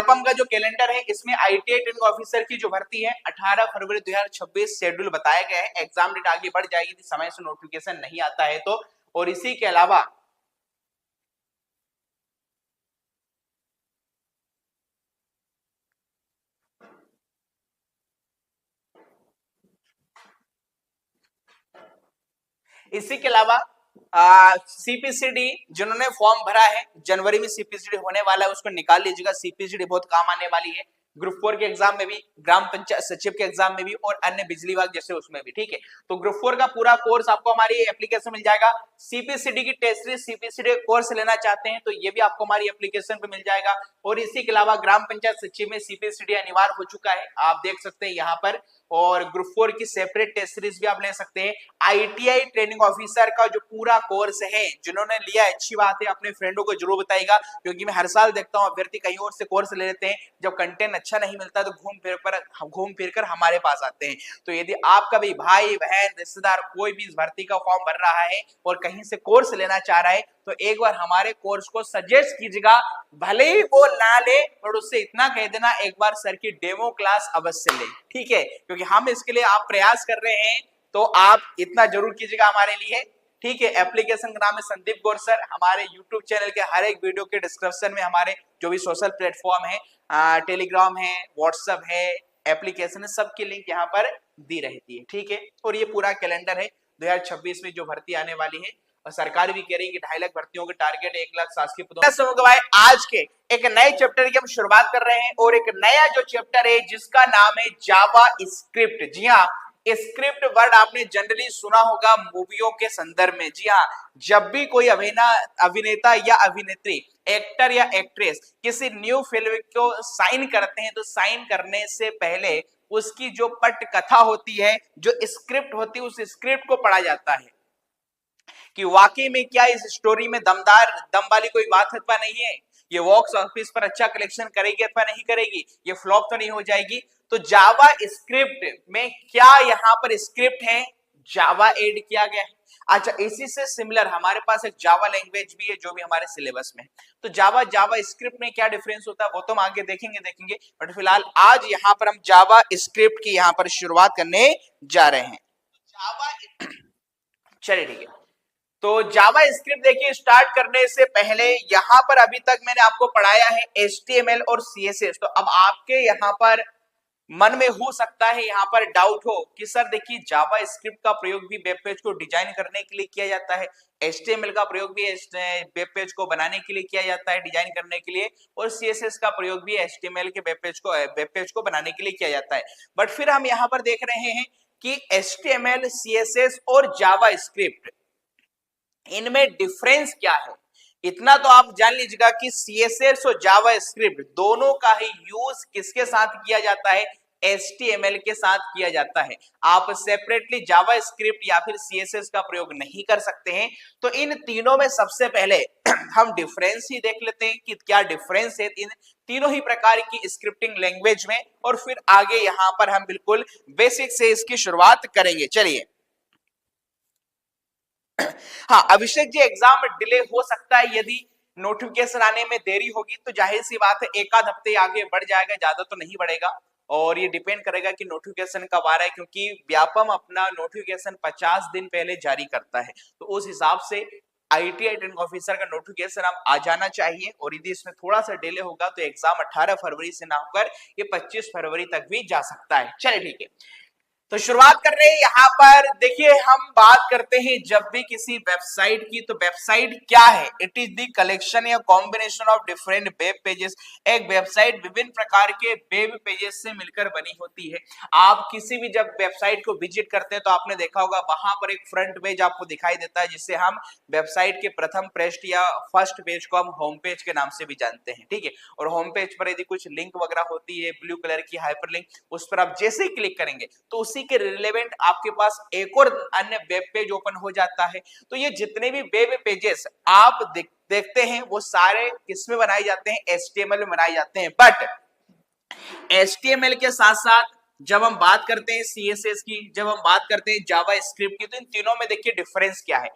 व्यापम का जो कैलेंडर है इसमें आईटीआई ट्रेनिंग ऑफिसर की जो भर्ती है 18 फरवरी 2026 शेड्यूल बताया गया है। एग्जाम डेट आगे बढ़ जाएगी यदि समय से नोटिफिकेशन नहीं आता है तो। और इसी के अलावा सीपीसीडी जिन्होंने फॉर्म भरा है, जनवरी में सीपीसीडी होने वाला है, उसको निकाल लीजिएगा। सीपीसीडी बहुत काम आने वाली है ग्रुप 4 के एग्जाम में भी, ग्राम पंचायत सचिव के एग्जाम में भी और अन्य बिजली विभाग जैसे उसमें भी। ठीक है, तो ग्रुप 4 का पूरा कोर्स आपको हमारी एप्लीकेशन मिल जाएगा। सीपीसीडी की टेस्ट सीरीज सीपीसीडी कोर्स लेना चाहते हैं तो ये भी आपको हमारी एप्लीकेशन पे मिल जाएगा। और इसी के अलावा ग्राम पंचायत सचिव में सीपीसीडी अनिवार्य हो चुका है, आप देख सकते हैं यहाँ पर। और ग्रुप 4 की सेपरेट टेस्ट सीरीज भी आप ले सकते हैं। आईटीआई ट्रेनिंग ऑफिसर का जो पूरा कोर्स है, जिन्होंने लिया अच्छी बात है, अपने फ्रेंडों को जरूर बताइएगा, क्योंकि मैं हर साल देखता हूँ अभ्यर्थी कहीं और से कोर्स ले लेते हैं, जब कंटेंट अच्छा नहीं मिलता तो घूम फिर कर हमारे पास आते हैं। तो यदि आपका भी भाई बहन रिश्तेदार कोई भी इस भर्ती का फॉर्म भर रहा है और कहीं से कोर्स लेना चाह रहा है तो एक बार हमारे कोर्स को सजेस्ट कीजिएगा, भले ही वो ना ले पर उससे इतना कह देना एक बार सर की डेमो क्लास अवश्य ले। ठीक है, क्योंकि हम इसके लिए आप प्रयास कर रहे हैं तो आप इतना जरूर कीजिएगा हमारे लिए। ठीक है, एप्लीकेशन का नाम है संदीप गौर सर। हमारे यूट्यूब चैनल के हर एक वीडियो के डिस्क्रिप्शन में हमारे जो भी सोशल प्लेटफॉर्म है, टेलीग्राम है, व्हाट्सएप है, एप्लीकेशन है, सबकी लिंक यहाँ पर दी रहती है। ठीक है, और ये पूरा कैलेंडर है 2026 में जो भर्ती आने वाली है, और सरकार भी कह रही है कि 2.5 लाख भर्तियों के टारगेट 1 लाख शासकीय पदों। आज के एक नए चैप्टर की हम शुरुआत कर रहे हैं और एक नया जो चैप्टर है जिसका नाम है जावा स्क्रिप्ट। जी हाँ, स्क्रिप्ट वर्ड आपने जनरली सुना होगा मूवियों के संदर्भ में। जी हाँ, जब भी कोई अभिनेता या अभिनेत्री, एक्टर या एक्ट्रेस किसी न्यू फिल्म को साइन करते हैं तो साइन करने से पहले उसकी जो पटकथा होती है, जो स्क्रिप्ट होती है, उस स्क्रिप्ट को पढ़ा जाता है कि वाकई में क्या इस स्टोरी में दम वाली कोई बात अथवा नहीं है, ये बॉक्स ऑफिस पर अच्छा कलेक्शन करेगी अथवा नहीं करेगी, ये फ्लॉप तो नहीं हो जाएगी। तो जावा स्क्रिप्ट में क्या यहाँ पर स्क्रिप्ट है, जावा ऐड किया गया है। अच्छा, इसी से सिमिलर हमारे पास एक जावा लैंग्वेज भी है जो भी हमारे सिलेबस में। तो जावा स्क्रिप्ट में क्या डिफरेंस होता है वो तो हम आगे देखेंगे, बट फिलहाल आज यहाँ पर हम जावा स्क्रिप्ट की यहाँ पर शुरुआत करने जा रहे हैं। चलिए ठीक है, तो जावा स्क्रिप्ट देखिए, स्टार्ट करने से पहले यहां पर अभी तक मैंने आपको पढ़ाया है HTML और CSS। तो अब आपके यहां पर मन में हो सकता है यहां पर डाउट हो कि सर देखिए जावा स्क्रिप्ट का प्रयोग भी वेब पेज को डिजाइन करने के लिए किया जाता है, HTML का प्रयोग भी वेब पेज को बनाने के लिए किया जाता है, डिजाइन करने के लिए, और CSS का प्रयोग भी HTML के वेब पेज को बनाने के लिए किया जाता है। बट फिर हम यहाँ पर देख रहे हैं कि HTML, CSS और जावा स्क्रिप्ट, इनमें डिफरेंस क्या है। इतना तो आप जान लीजिएगा कि CSS और जावा स्क्रिप्ट दोनों का ही यूज किसके साथ किया जाता है, HTML के साथ किया जाता है। आप सेपरेटली जावा स्क्रिप्ट या फिर CSS का प्रयोग नहीं कर सकते हैं। तो इन तीनों में सबसे पहले हम डिफरेंस ही देख लेते हैं कि क्या डिफरेंस है इन तीनों ही प्रकार की स्क्रिप्टिंग लैंग्वेज में, और फिर आगे यहां पर हम बिल्कुल बेसिक से इसकी शुरुआत करेंगे। चलिए, हाँ अभिषेक जी, एग्जाम डिले हो सकता है यदि नोटिफिकेशन आने में देरी होगी, तो जाहिर सी बात है एक आध हफ्ते आगे बढ़ जाएगा, ज्यादा तो नहीं बढ़ेगा। और ये डिपेंड करेगा कि नोटिफिकेशन कब आ रहा है, क्योंकि व्यापम अपना नोटिफिकेशन 50 दिन पहले जारी करता है। तो उस हिसाब से आईटीआई ट्रेनिंग ऑफिसर का नोटिफिकेशन अब आ जाना चाहिए, और यदि इसमें थोड़ा सा डिले होगा तो एग्जाम 18 फरवरी से ना होकर ये 25 फरवरी तक भी जा सकता है। चलिए ठीक है, तो शुरुआत कर रहे हैं यहाँ पर। देखिए, हम बात करते हैं जब भी किसी वेबसाइट की, तो वेबसाइट क्या है, इट इज द कलेक्शन या combination of different web pages. एक वेबसाइट विभिन्न प्रकार के वेब पेजेस से मिलकर बनी होती है। आप किसी भी जब वेबसाइट को विजिट करते हैं तो आपने देखा होगा वहां पर एक फ्रंट पेज आपको दिखाई देता है, जिससे हम वेबसाइट के प्रथम पृष्ठ या फर्स्ट पेज को हम होम पेज के नाम से भी जानते हैं। ठीक है, और होम पेज पर यदि कुछ लिंक वगैरह होती है, ब्लू कलर की हाइपरलिंक, उस पर आप जैसे ही क्लिक करेंगे तो उसी के रिलेवेंट आपके पास एक और अन्य वेब पेज ओपन हो जाता है। तो ये जितने भी वेब पेजेस आप देखते हैं वो सारे किसमें बनाए जाते हैं, HTML में बनाए जाते हैं। बट HTML के साथ साथ जब हम बात करते हैं CSS की, जब हम बात करते हैं जावा स्क्रिप्ट की, तो इन तीनों में देखिए डिफरेंस क्या है।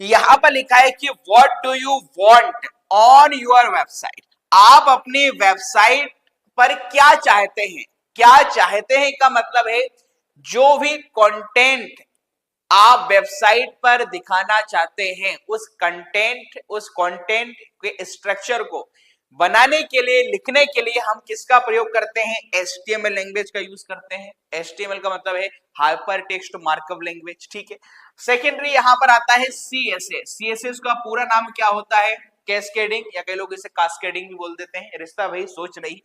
यहां पर लिखा है कि what do you want on your website. आप अपनी वेबसाइट पर क्या चाहते हैं, क्या चाहते हैं का मतलब है जो भी कंटेंट आप वेबसाइट पर दिखाना चाहते हैं उस कंटेंट के स्ट्रक्चर को बनाने के लिए, लिखने के लिए हम किसका प्रयोग करते हैं, HTML लैंग्वेज का यूज करते हैं। HTML का मतलब है हाइपर टेक्स्ट मार्कअप लैंग्वेज, ठीक है। सेकेंडरी यहां पर आता है CSS। CSS का पूरा नाम क्या होता है, कैस्केडिंग, या कई लोग इसे कास्केडिंग भी बोल देते हैं। रिश्ता भाई सोच नहीं,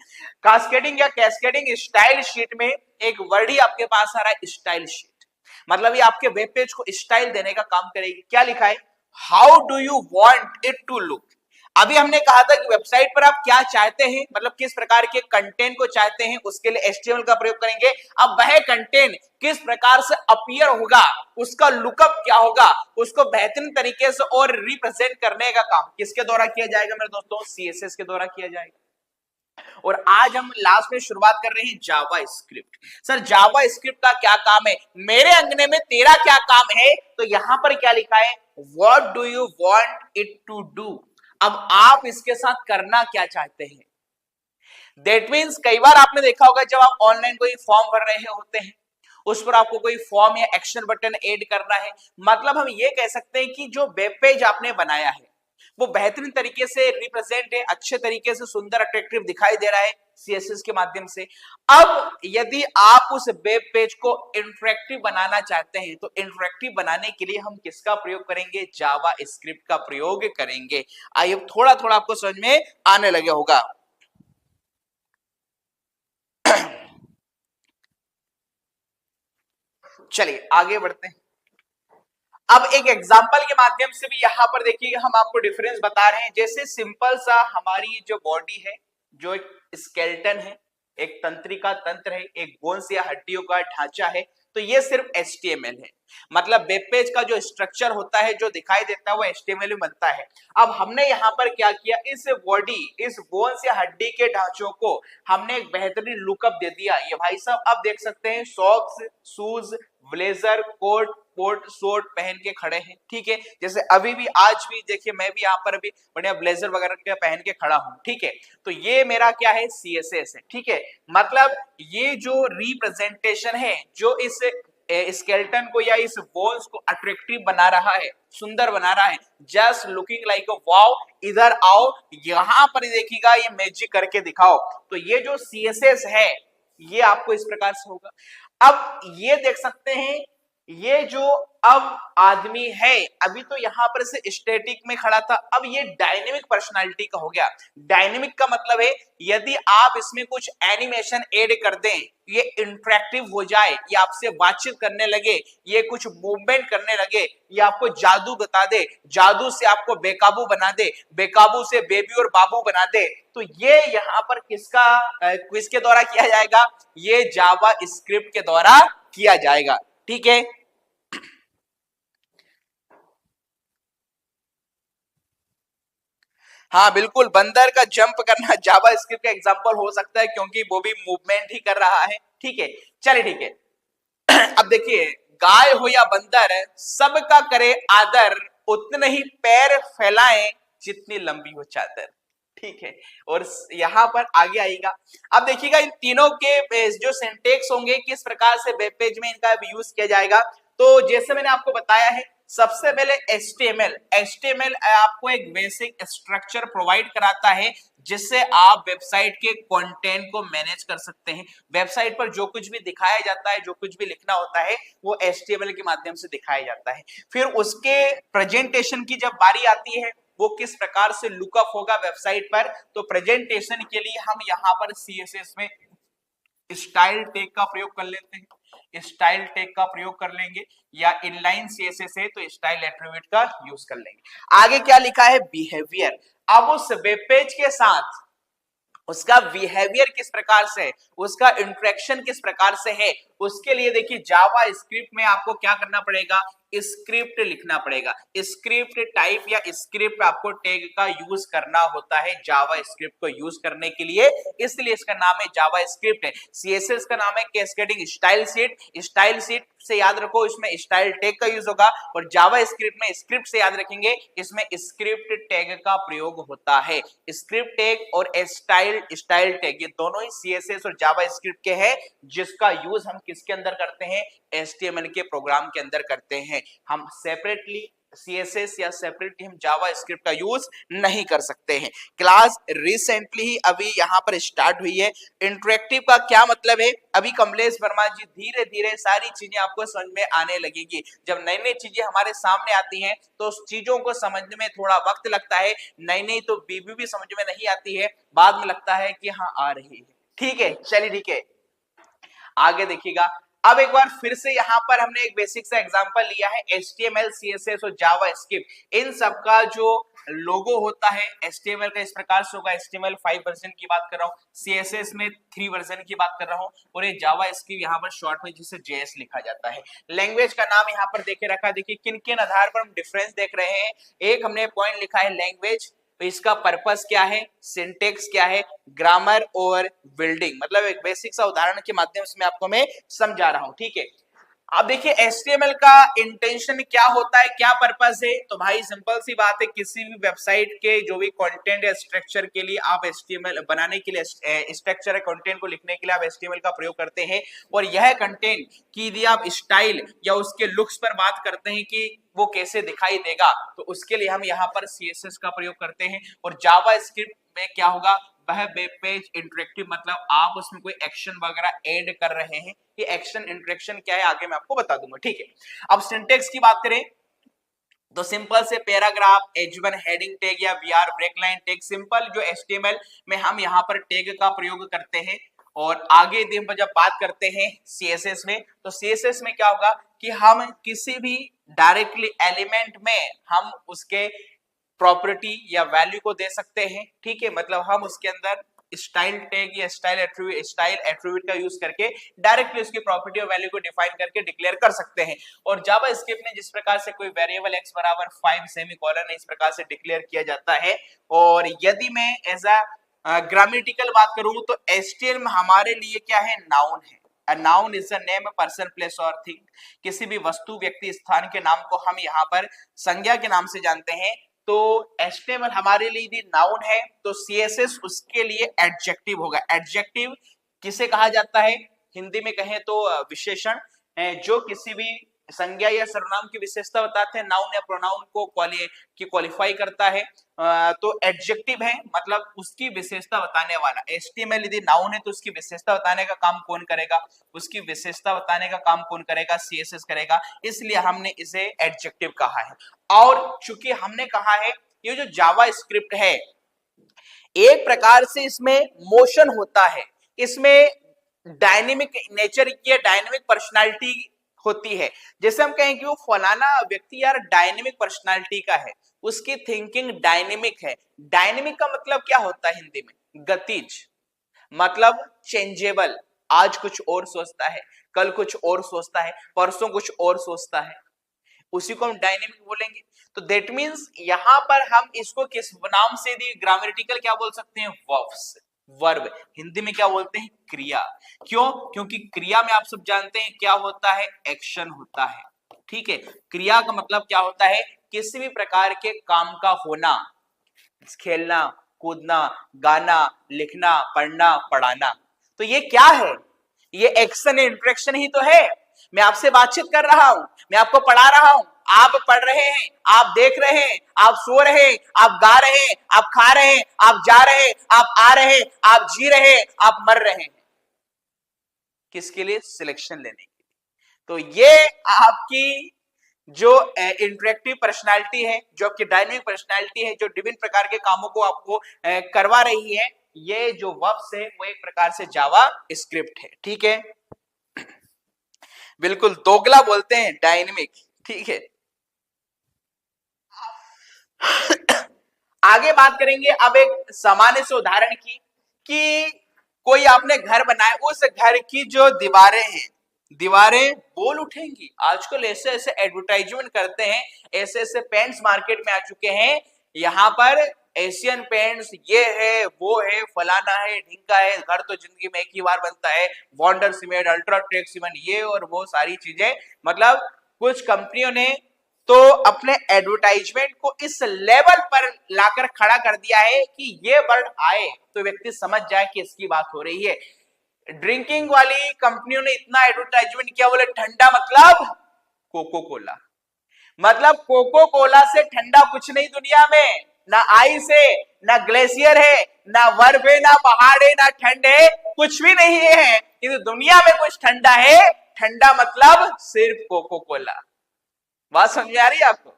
कास्केडिंग या कैस्केडिंग स्टाइल शीट में एक वर्ड ही आपके पास आ रहा है, स्टाइल शीट। मतलब ये आपके वेब पेज को स्टाइल देने का काम करेगी। क्या लिखा है, how do you want it to look. अभी हमने कहा था कि वेबसाइट पर आप क्या चाहते हैं, मतलब किस प्रकार के कंटेंट को चाहते हैं, उसके लिए HTML का प्रयोग करेंगे। अब वह कंटेंट किस प्रकार से अपीयर होगा, उसका लुकअप क्या होगा, उसको बेहतरीन तरीके से और रिप्रेजेंट करने का काम किसके द्वारा किया जाएगा मेरे दोस्तों, CSS के द्वारा किया जाएगा। और आज हम लास्ट में शुरुआत कर रहे हैं जावा स्क्रिप्ट। सर जावा स्क्रिप्ट का क्या काम है, मेरे अंगने में तेरा क्या काम है, तो यहां पर क्या लिखा है, what do you want it to do. अब आप इसके साथ करना क्या चाहते हैं। दैट मीन्स कई बार आपने देखा होगा जब आप ऑनलाइन कोई फॉर्म भर रहे होते हैं, उस पर आपको कोई फॉर्म या एक्शन बटन ऐड करना है, मतलब हम ये कह सकते हैं कि जो वेब पेज आपने बनाया है वो बेहतरीन तरीके से रिप्रेजेंट है, अच्छे तरीके से सुंदर अट्रैक्टिव दिखाई दे रहा है CSS के माध्यम से। अब यदि आप उस वेब पेज को इंटरेक्टिव बनाना चाहते हैं तो इंटरेक्टिव बनाने के लिए हम किसका प्रयोग करेंगे, जावा स्क्रिप्ट का प्रयोग करेंगे। आइए थोड़ा थोड़ा आपको समझ में आने लगे होगा। चलिए आगे बढ़ते हैं। अब एक एग्जांपल के माध्यम से भी यहां पर देखिए हम आपको डिफरेंस बता रहे हैं। जैसे सिंपल सा हमारी जो बॉडी है, जो एक स्केलेटन है, एक तंत्रिका तंत्र है, एक बोन्स या हड्डियों का ढांचा है, तो ये सिर्फ HTML है। मतलब वेब पेज का जो स्ट्रक्चर होता है, जो दिखाई देता है, वो HTML में बनता है। अब हमने यहाँ पर क्या किया, इस बॉडी, इस बोन्स या हड्डी के ढांचों को हमने एक बेहतरीन लुकअप दे दिया। ये भाई साहब आप देख सकते हैं, socks, shoes, blazer, coat, coat short पहन के खड़े हैं, ठीक है। जैसे अभी भी, आज भी देखिए मैं भी यहाँ पर अभी बढ़िया ब्लेजर वगैरह के पहन के खड़ा हूँ, ठीक है। तो ये मेरा क्या है, CSS है, ठीक है। मतलब ये जो रिप्रेजेंटेशन है, जो इस स्केलेटन को या इस बोन्स को अट्रैक्टिव बना रहा है, सुंदर बना रहा है, just looking like a wow, इधर आओ यहां पर देखिएगा, ये मैजिक करके दिखाओ। तो ये जो CSS है ये आपको इस प्रकार से होगा। अब ये देख सकते हैं, ये जो अब आदमी है, अभी तो यहां पर से स्टैटिक में खड़ा था, अब ये डायनेमिक पर्सनालिटी का हो गया। डायनेमिक का मतलब है यदि आप इसमें कुछ एनिमेशन ऐड कर दें, ये इंटरेक्टिव हो जाए, ये आपसे बातचीत करने लगे, ये कुछ मूवमेंट करने लगे, ये आपको जादू बता दे, जादू से आपको बेकाबू बना दे, बेकाबू से बेबी और बाबू बना दे, तो ये यहां पर किसके द्वारा किया जाएगा, ये जावा स्क्रिप्ट के द्वारा किया जाएगा, ठीक है। हाँ बिल्कुल, बंदर का जंप करना जावा स्क्रिप्ट का एग्जांपल हो सकता है, क्योंकि वो भी मूवमेंट ही कर रहा है, ठीक है। चलिए ठीक है। अब देखिए, गाय हो या बंदर, सबका करे आदर, उतने ही पैर फैलाएं जितनी लंबी हो चादर, ठीक है। और यहां पर आगे आएगा, अब देखिएगा इन तीनों के जो सिंटेक्स होंगे, किस प्रकार से वेब पेज में इनका यूज किया जाएगा। तो जैसे मैंने आपको बताया है, सबसे पहले HTML आपको एक बेसिक स्ट्रक्चर प्रोवाइड कराता है, जिससे आप वेबसाइट के कंटेंट को मैनेज कर सकते हैं। वेबसाइट पर जो कुछ भी दिखाया जाता है, जो कुछ भी लिखना होता है, वो HTML के माध्यम से दिखाया जाता है। फिर उसके प्रेजेंटेशन की जब बारी आती है, वो किस प्रकार से लुकअप होगा वेबसाइट पर, तो प्रेजेंटेशन के लिए हम यहाँ पर CSS में स्टाइल टैग का प्रयोग कर लेते हैं, स्टाइल टैग का प्रयोग कर लेंगे, या इनलाइन CSS है तो स्टाइल एट्रीब्यूट का यूज कर लेंगे। आगे क्या लिखा है, बिहेवियर। अब उस वेब पेज के साथ उसका बिहेवियर किस प्रकार से है, उसका इंटरेक्शन किस प्रकार से है, उसके लिए देखिए जावा स्क्रिप्ट में आपको क्या करना पड़ेगा, स्क्रिप्ट लिखना पड़ेगा। स्क्रिप्ट टाइप या स्क्रिप्ट आपको टैग का यूज करना होता है जावा स्क्रिप्ट को यूज करने के लिए, इसलिए इसका नाम है जावा स्क्रिप्ट है। सीएसएस का नाम है cascading style sheet. Style sheet से याद रखो इसमें स्टाइल टैग का यूज होगा, और जावा स्क्रिप्ट में स्क्रिप्ट से याद रखेंगे इसमें स्क्रिप्ट टैग का प्रयोग होता है। स्क्रिप्ट टैग और स्टाइल टैग ये दोनों ही सीएसएस और जावा स्क्रिप्ट के हैं, जिसका यूज हम किसके अंदर करते हैं, एचटीएमएल के प्रोग्राम के अंदर करते हैं। हम सेपरेटली सीएसएस या सेपरेटली हम जावा स्क्रिप्ट का यूज नहीं कर सकते हैं। क्लास रिसेंटली ही अभी यहाँ पर स्टार्ट हुई है। इंटरेक्टिव का क्या मतलब है, अभी कमलेश वर्मा जी धीरे धीरे सारी चीजें आपको समझ में आने लगेगी। जब नई नई चीजें हमारे सामने आती हैं तो उस चीजों को समझने में थोड़ा वक्त लगता है, नई नई तो बीबी भी समझ में नहीं आती है, बाद में लगता है कि हाँ आ रही है। ठीक है, चलिए ठीक है, आगे देखिएगा। अब एक बार फिर से यहां पर हमने एक बेसिक सा एग्जांपल लिया है, HTML, CSS और जावा स्क्रिप्ट, इन सब का जो लोगो होता है HTML का इस प्रकार से होगा। HTML 5 वर्जन की बात कर रहा हूँ, CSS में 3 वर्जन की बात कर रहा हूँ, और ये जावा स्क्रिप्ट यहाँ पर शॉर्ट में जिसे JS लिखा जाता है। लैंग्वेज का नाम यहाँ पर देखे रखा, देखिए किन किन आधार पर हम डिफरेंस देख रहे हैं। एक हमने पॉइंट लिखा है लैंग्वेज, तो इसका पर्पस क्या है, सिंटेक्स क्या है, ग्रामर और बिल्डिंग, मतलब एक बेसिक सा उदाहरण के माध्यम से मैं आपको मैं समझा रहा हूं। ठीक है, अब देखिए HTML का इंटेंशन क्या होता है, क्या पर्पस है, तो भाई सिंपल सी बात है, किसी भी वेबसाइट के जो भी कंटेंट या स्ट्रक्चर के लिए आप HTML बनाने के लिए, स्ट्रक्चर या कंटेंट को लिखने के लिए आप HTML का प्रयोग करते हैं, और यह कंटेंट की यदि आप स्टाइल या उसके लुक्स पर बात करते हैं कि वो कैसे दिखाई देगा, तो उसके लिए हम यहाँ पर CSS का प्रयोग करते हैं। और जावा स्क्रिप्ट में क्या होगा, वह वेब पेज इंटरेक्टिव, मतलब आप उसमें कोई एक्शन वगैरह ऐड कर रहे हैं। ये एक्शन इंटरेक्शन क्या है आगे मैं आपको बता दूंगा। ठीक है, अब सिंटेक्स की बात करें तो सिंपल से पैराग्राफ, H1 हेडिंग टैग या VR break line tag, simple जो HTML में हम यहाँ पर टैग का प्रयोग करते हैं। और आगे यदि हम जब बात करते हैं CSS में, तो CSS में क्या होगा कि हम किसी भी डायरेक्टली एलिमेंट में हम उसके प्रॉपर्टी या वैल्यू को दे सकते हैं। ठीक है, मतलब हम उसके अंदर स्टाइल टैग या स्टाइल एट्रीब्यूट का यूज करके डायरेक्टली उसकी प्रॉपर्टी और वैल्यू को डिफाइन करके डिक्लेयर कर सकते हैं। और जावा स्क्रिप्ट में जिस प्रकार से कोई वेरिएबल x बराबर 5 सेमीकोलन इस प्रकार से डिक्लेयर किया जाता है। और यदि मैं एज अ ग्रामेटिकल बात करूं तो HTML हमारे लिए क्या है, नाउन है। A noun is a name, a person, place or thing। किसी भी वस्तु, व्यक्ति, स्थान के नाम को हम यहाँ पर संज्ञा के नाम से जानते हैं। तो HTML हमारे लिए यदि नाउन है तो CSS उसके लिए एडजेक्टिव होगा। एडजेक्टिव किसे कहा जाता है, हिंदी में कहें तो विशेषण, जो किसी भी संज्ञा या सर्वनाम की विशेषता बताते हैं, नाउन या प्रोनाउन को क्वालिफाई करता है। तो एडजेक्टिव है, मतलब उसकी विशेषता बताने वाला। HTML यदि नाउन है तो उसकी विशेषता बताने का काम कौन करेगा, उसकी विशेषता बताने का काम कौन करेगा, CSS करेगा, इसलिए हमने इसे एडजेक्टिव कहा है। और चूंकि हमने कहा है ये जो जावा स्क्रिप्ट है एक प्रकार से इसमें मोशन होता है, इसमें डायनेमिक नेचर की, डायनेमिक पर्सनालिटी होती है। जैसे हम कहें कि वो फलाना व्यक्ति यार डायनेमिक पर्सनालिटी का है, उसकी थिंकिंग डायनेमिक है। डायनेमिक का मतलब क्या होता है हिंदी में, गतिज, मतलब चेंजेबल, आज कुछ और सोचता है, कल कुछ और सोचता है, परसों कुछ और सोचता है, उसी को हम डायनेमिक बोलेंगे। तो दैट मींस यहां पर हम इसको किस नाम से दी, ग्रामेटिकल क्या बोल सकते हैं, वर्ब्स, वर्ब, हिंदी में क्या बोलते हैं, क्रिया। क्यों, क्योंकि क्रिया में आप सब जानते हैं क्या होता है, एक्शन होता है। ठीक है, क्रिया का मतलब क्या होता है, किसी भी प्रकार के काम का होना, खेलना, कूदना, गाना, लिखना, पढ़ना, पढ़ाना। तो ये क्या है, ये एक्शन इंटरेक्शन ही तो है। मैं आपसे बातचीत कर रहा हूं, मैं आपको पढ़ा रहा हूं, आप पढ़ रहे हैं, आप देख रहे हैं, आप सो रहे हैं, आप गा रहे हैं, आप खा रहे हैं, आप जा रहे हैं, आप आ रहे हैं, आप जी रहे हैं, आप मर रहे हैं, किसके लिए, सिलेक्शन लेने के लिए। तो ये आपकी जो इंटरेक्टिव पर्सनालिटी है, जो आपकी डायनेमिक पर्सनालिटी है, जो विभिन्न प्रकार के कामों को आपको करवा रही है, ये जो वर्ब्स है वो एक प्रकार से जावा स्क्रिप्ट है। ठीक है, बिल्कुल दोगला बोलते हैं डायनेमिक। ठीक है, आगे बात करेंगे अब एक सामान्य से उदाहरण की, कि कोई आपने घर बनाया, उस घर की जो दीवारें हैं दीवारें बोल उठेंगी। आजकल ऐसे ऐसे एडवर्टाइजमेंट करते हैं, ऐसे ऐसे पेंट्स मार्केट में आ चुके हैं, यहाँ पर एशियन पेंट्स ये है वो है फलाना है ढिंका है, घर तो जिंदगी में एक ही बार बनता है, वॉन्डर सीमेंट, अल्ट्राटेक सीमेंट, ये और वो सारी चीजें। मतलब कुछ कंपनियों ने तो अपने एडवर्टाइजमेंट को इस लेवल पर लाकर खड़ा कर दिया है कि ये वर्ड आए तो व्यक्ति समझ जाए कि इसकी बात हो रही है। ड्रिंकिंग वाली कंपनियों ने इतना एडवर्टाइजमेंट किया, बोले ठंडा मतलब कोको कोला, मतलब कोको कोला से ठंडा कुछ नहीं दुनिया में, ना आइस है, ना ग्लेशियर है, ना बर्फ है, ना पहाड़ है, ना ठंड है, कुछ भी नहीं है। इस दुनिया में कुछ ठंडा है, ठंडा मतलब सिर्फ कोको कोला। बात समझ आ रही है आपको?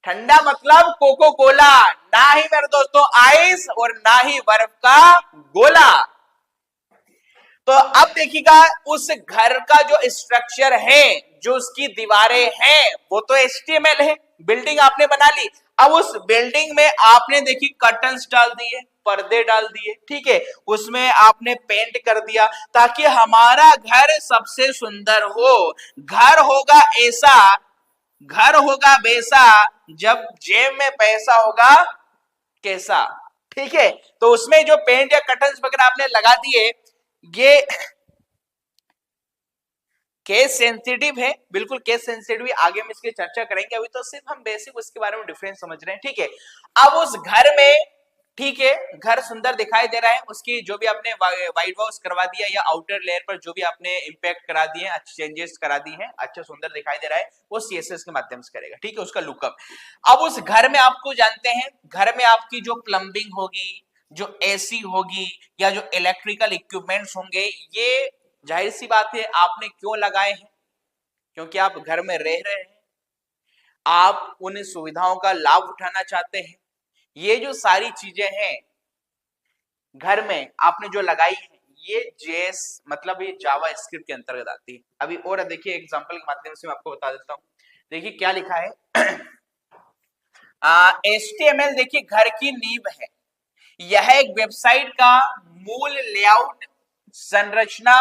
ठंडा मतलब कोको कोला, ना ही मेरे दोस्तों आइस और ना ही बर्फ का गोला। तो अब देखिएगा उस घर का जो स्ट्रक्चर है, जो उसकी दीवारें हैं, वो तो HTML है, बिल्डिंग आपने बना ली। अब उस बिल्डिंग में आपने देखी कर्टन्स डाल दिए, पर्दे डाल दिए, ठीक है, उसमें आपने पेंट कर दिया ताकि हमारा घर सबसे सुंदर हो। घर होगा ऐसा, घर होगा वैसा, जब जेब में पैसा होगा कैसा, ठीक है। तो उसमें जो पेंट या कर्टन्स वगैरह आपने लगा दिए, ये केस सेंसिटिव है, बिल्कुल केस सेंसिटिव है, आगे हम इसकी चर्चा करेंगे, अभी तो सिर्फ हम बेसिक उसके बारे में डिफरेंस समझ रहे हैं, ठीक है। अब उस घर में, ठीक है, घर सुंदर दिखाई दे रहा है, उसकी जो भी आपने व्हाइट वॉश करवा दिया या आउटर लेयर पर जो भी आपने इंपैक्ट करा दिए, अच्छे चेंजेस करा दी हैं, अच्छा सुंदर दिखाई दे रहा है, वो CSS के माध्यम से करेगा, ठीक है, उसका लुकअप। अब उस घर में आपको जानते हैं, घर में आपकी जो प्लम्बिंग होगी, जो AC होगी या जो इलेक्ट्रिकल इक्विपमेंट्स होंगे, ये जाहिर सी बात है आपने क्यों लगाए हैं, क्योंकि आप घर में रह रहे हैं, आप उन सुविधाओं का लाभ उठाना चाहते हैं। ये जो सारी चीजें हैं घर में आपने जो लगाई है, ये JS मतलब ये जावा स्क्रिप्ट के अंतर्गत आती है। अभी और देखिए एग्जांपल के माध्यम से मैं आपको बता देता हूं। देखिए क्या लिखा है, HTML देखिए घर की नींव है, यह एक वेबसाइट का मूल लेआउट, संरचना,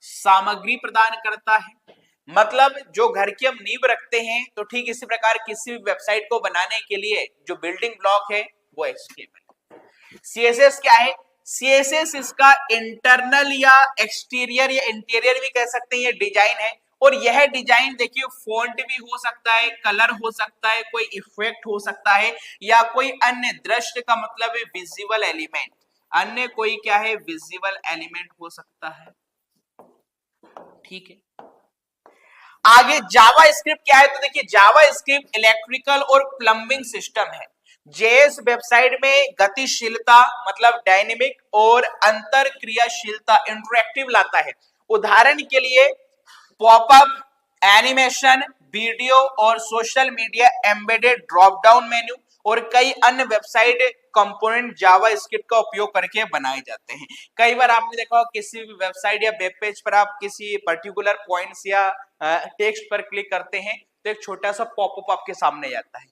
सामग्री प्रदान करता है। मतलब जो घर की हम नींव रखते हैं, तो ठीक इसी प्रकार किसी भी वेबसाइट को बनाने के लिए जो बिल्डिंग ब्लॉक है वो HTML। CSS क्या है? CSS इसका इंटरनल या एक्सटीरियर या इंटीरियर भी कह सकते हैं, ये डिजाइन है। और यह डिजाइन देखिए फॉन्ट भी हो सकता है, कलर हो सकता है, कोई इफेक्ट हो सकता है, या कोई अन्य दृश्य का मतलब है विजिबल एलिमेंट, अन्य कोई क्या है विजिबल एलिमेंट हो सकता है, ठीक है। आगे जावा स्क्रिप्ट क्या है, तो देखिए जावा स्क्रिप्ट इलेक्ट्रिकल और प्लम्बिंग सिस्टम है। JS वेबसाइट में गतिशीलता मतलब डायनेमिक और अंतर क्रियाशीलता इंटरैक्टिव लाता है। उदाहरण के लिए पॉपअप, एनिमेशन, वीडियो और social media embedded drop down menu और कई अन्य वेबसाइट कंपोनेंट जावा स्क्रिप्ट का उपयोग करके बनाए जाते हैं। कई बार आपने देखा होगा किसी भी वेबसाइट या वेब पेज पर आप किसी पर्टिकुलर पॉइंट्स या टेक्स्ट पर क्लिक करते हैं तो एक छोटा सा पॉपअप आपके सामने आता है।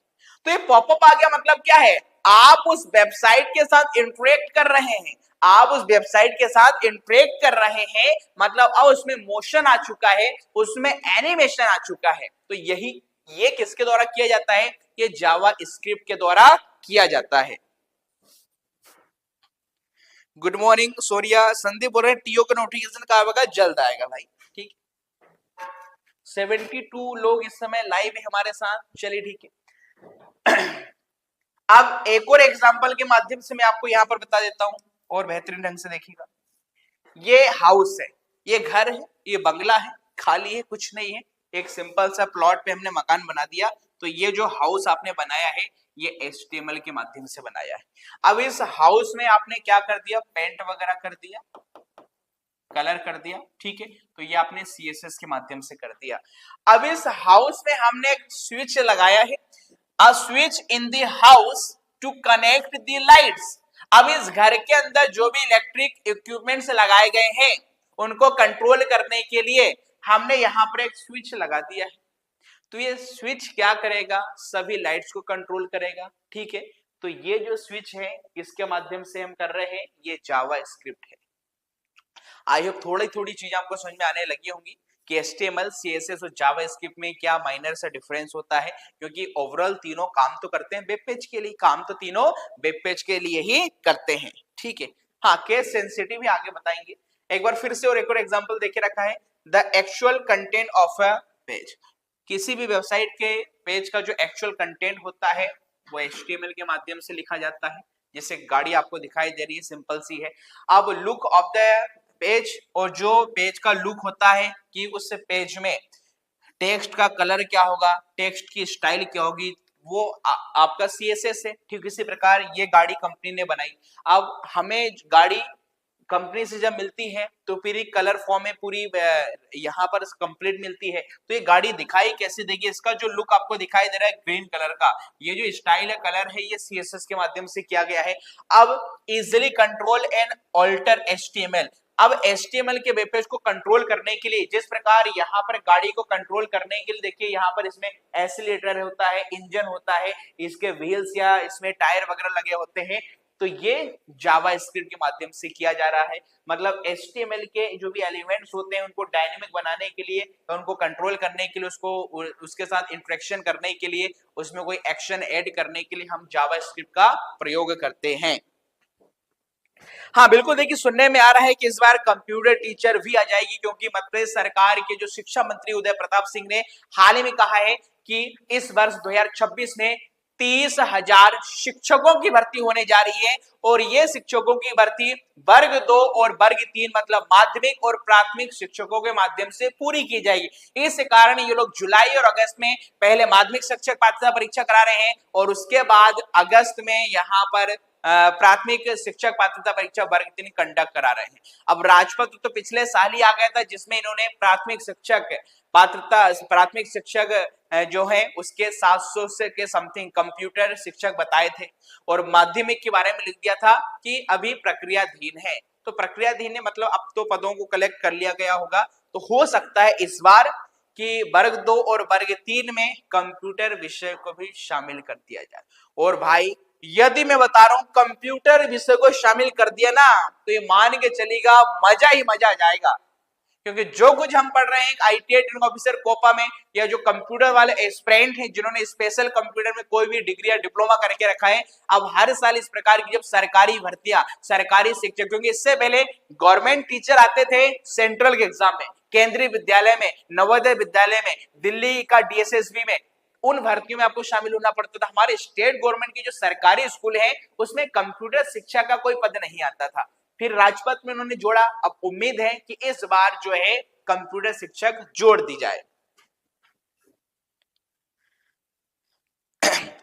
तो ये पॉपअप आ गया मतलब क्या है, आप उस वेबसाइट के साथ इंटरेक्ट कर रहे हैं, आप उस वेबसाइट के साथ इंटरेक्ट कर रहे हैं, मतलब अब उसमें मोशन आ चुका है, उसमें एनिमेशन आ चुका है। तो यही ये किसके द्वारा किया जाता है, ये जावा स्क्रिप्ट के द्वारा किया जाता है। गुड मॉर्निंग सोरिया, संदीप बोल रहे हैं टीओ का नोटिफिकेशन कब आएगा, जल्द आएगा भाई, ठीक। 72 लोग इस समय लाइव है हमारे साथ, चलिए ठीक है। अब एक और एग्जांपल के माध्यम से मैं आपको यहां पर बता देता हूं और बेहतरीन ढंग से देखिएगा। ये हाउस है, ये घर है, ये बंगला है, खाली है, कुछ नहीं है, एक सिंपल सा प्लॉट पे हमने मकान बना दिया। तो ये जो हाउस आपने बनाया है ये HTML के माध्यम से बनाया है। अब इस हाउस में आपने क्या कर दिया, पेंट वगैरह कर दिया, कलर कर दिया, ठीक है। तो ये आपने CSS के माध्यम से कर दिया। अब इस हाउस में हमने एक स्विच लगाया है, a switch in the house to connect the lights। अब इस घर के अंदर जो भी इलेक्ट्रिक इक्विपमेंट्स लगाए गए हैं उनको कंट्रोल करने के लिए हमने यहाँ पर एक स्विच लगा दिया है। तो ये स्विच क्या करेगा, सभी लाइट्स को कंट्रोल करेगा, ठीक है। तो ये जो स्विच है इसके माध्यम से हम कर रहे हैं, ये जावा स्क्रिप्ट है। आई होप थोड़ी थोड़ी चीजें आपको समझ में आने लगी होंगी कि HTML, CSS और जावास्क्रिप्ट में क्या माइनर सा डिफरेंस होता है, क्योंकि ओवरऑल तीनों काम तो करते हैं वेब पेज के लिए, काम तो तीनों वेब पेज के लिए ही करते हैं, ठीक है। हाँ, केस सेंसिटिव ही आगे बताएंगे। एक बार फिर से और एक और एग्जांपल देके रखा है, the actual content of a page. किसी भी वेबसाइट के पेज का जो एक्चुअल कंटेंट होता है वो HTML के माध्यम से लिखा जाता है। जैसे गाड़ी आपको दिखाई दे रही है, सिंपल सी है। अब लुक ऑफ द पेज, और जो पेज का लुक होता है कि उस पेज में टेक्स्ट का कलर क्या होगा, टेक्स्ट की स्टाइल क्या होगी, वो आपका CSS है। ठीक इसी प्रकार ये गाड़ी कंपनी ने बनाई। अब हमें गाड़ी कंपनी से जब मिलती है तो पूरी कलर फॉर्म में पूरी यहाँ पर कंप्लीट मिलती है, तो ये गाड़ी दिखाई कैसे देगी, इसका जो लुक आपको दिखाई दे रहा है ग्रीन कलर का, ये जो स्टाइल है, कलर है, ये CSS के माध्यम से किया गया है। अब easily control and alter HTML। अब HTML के वेब पेज को कंट्रोल करने के लिए, जिस प्रकार यहाँ पर गाड़ी को कंट्रोल करने के लिए देखिए यहाँ पर इसमें एक्सीलरेटर होता है, इंजन होता है, इसके व्हील्स या इसमें टायर वगैरह लगे होते हैं, तो ये जावास्क्रिप्ट के माध्यम से किया जा रहा है। मतलब HTML के जो भी एलिमेंट्स होते हैं उनको डायनेमिक बनाने के लिए, उनको कंट्रोल करने के लिए, उसको उसके साथ इंटरेक्शन करने के लिए, उसमें कोई एक्शन ऐड करने के लिए हम जावास्क्रिप्ट का प्रयोग करते हैं। हाँ बिल्कुल, देखिए सुनने में आ रहा है कि इस बार कंप्यूटर टीचर भी आ जाएगी, क्योंकि मध्य प्रदेश सरकार के जो शिक्षा मंत्री उदय प्रताप सिंह ने हाल ही में कहा है कि इस वर्ष 2026 में 30,000 शिक्षकों की भर्ती होने जा रही है, और ये शिक्षकों की भर्ती वर्ग 2 और वर्ग 3 मतलब माध्यमिक और प्राथमिक शिक्षकों के माध्यम से पूरी की जाएगी। इस कारण ये लोग जुलाई और अगस्त में पहले माध्यमिक शिक्षक पात्रता परीक्षा करा रहे हैं, और उसके बाद अगस्त में यहाँ पर प्राथमिक शिक्षक पात्रता परीक्षा वर्ग 3 कंडक्ट करा रहे हैं। अब राजपत्र तो पिछले साल ही आ गया था, जिसमें इन्होंने प्राथमिक शिक्षक पात्रता, प्राथमिक शिक्षक जो है उसके 700 से के समथिंग कंप्यूटर शिक्षक बताए थे, और माध्यमिक के बारे में लिख दिया था कि अभी प्रक्रियाधीन है। तो प्रक्रियाधीन है मतलब अब तो पदों को कलेक्ट कर लिया गया होगा, तो हो सकता है इस बार कि वर्ग 2 और वर्ग 3 में कंप्यूटर विषय को भी शामिल कर दिया जाए। और भाई यदि मैं बता रहा हूं कंप्यूटर विषय को शामिल कर दिया ना, तो ये मान के चलेगा मजा ही मजा आ जाएगा, क्योंकि जो कुछ हम पढ़ रहे हैं ITI ट्रेनिंग ऑफिसर कोपा में, या जो कंप्यूटर वाले एस्पिरेंट हैं जिन्होंने स्पेशल कंप्यूटर में कोई भी डिग्री या डिप्लोमा करके रखा है, अब हर साल इस प्रकार की जब सरकारी भर्तियां, सरकारी शिक्षक, क्योंकि इससे पहले गवर्नमेंट टीचर आते थे सेंट्रल के एग्जाम में, केंद्रीय विद्यालय में, नवोदय विद्यालय में, दिल्ली का DSSB में, उन भर्तियों में आपको शामिल होना पड़ता था। हमारे स्टेट गवर्नमेंट की जो सरकारी स्कूल है उसमें कंप्यूटर शिक्षा का कोई पद नहीं आता था, फिर राजपत्र में उन्होंने जोड़ा। अब उम्मीद है कि इस बार जो है कंप्यूटर शिक्षक जोड़ दी जाए।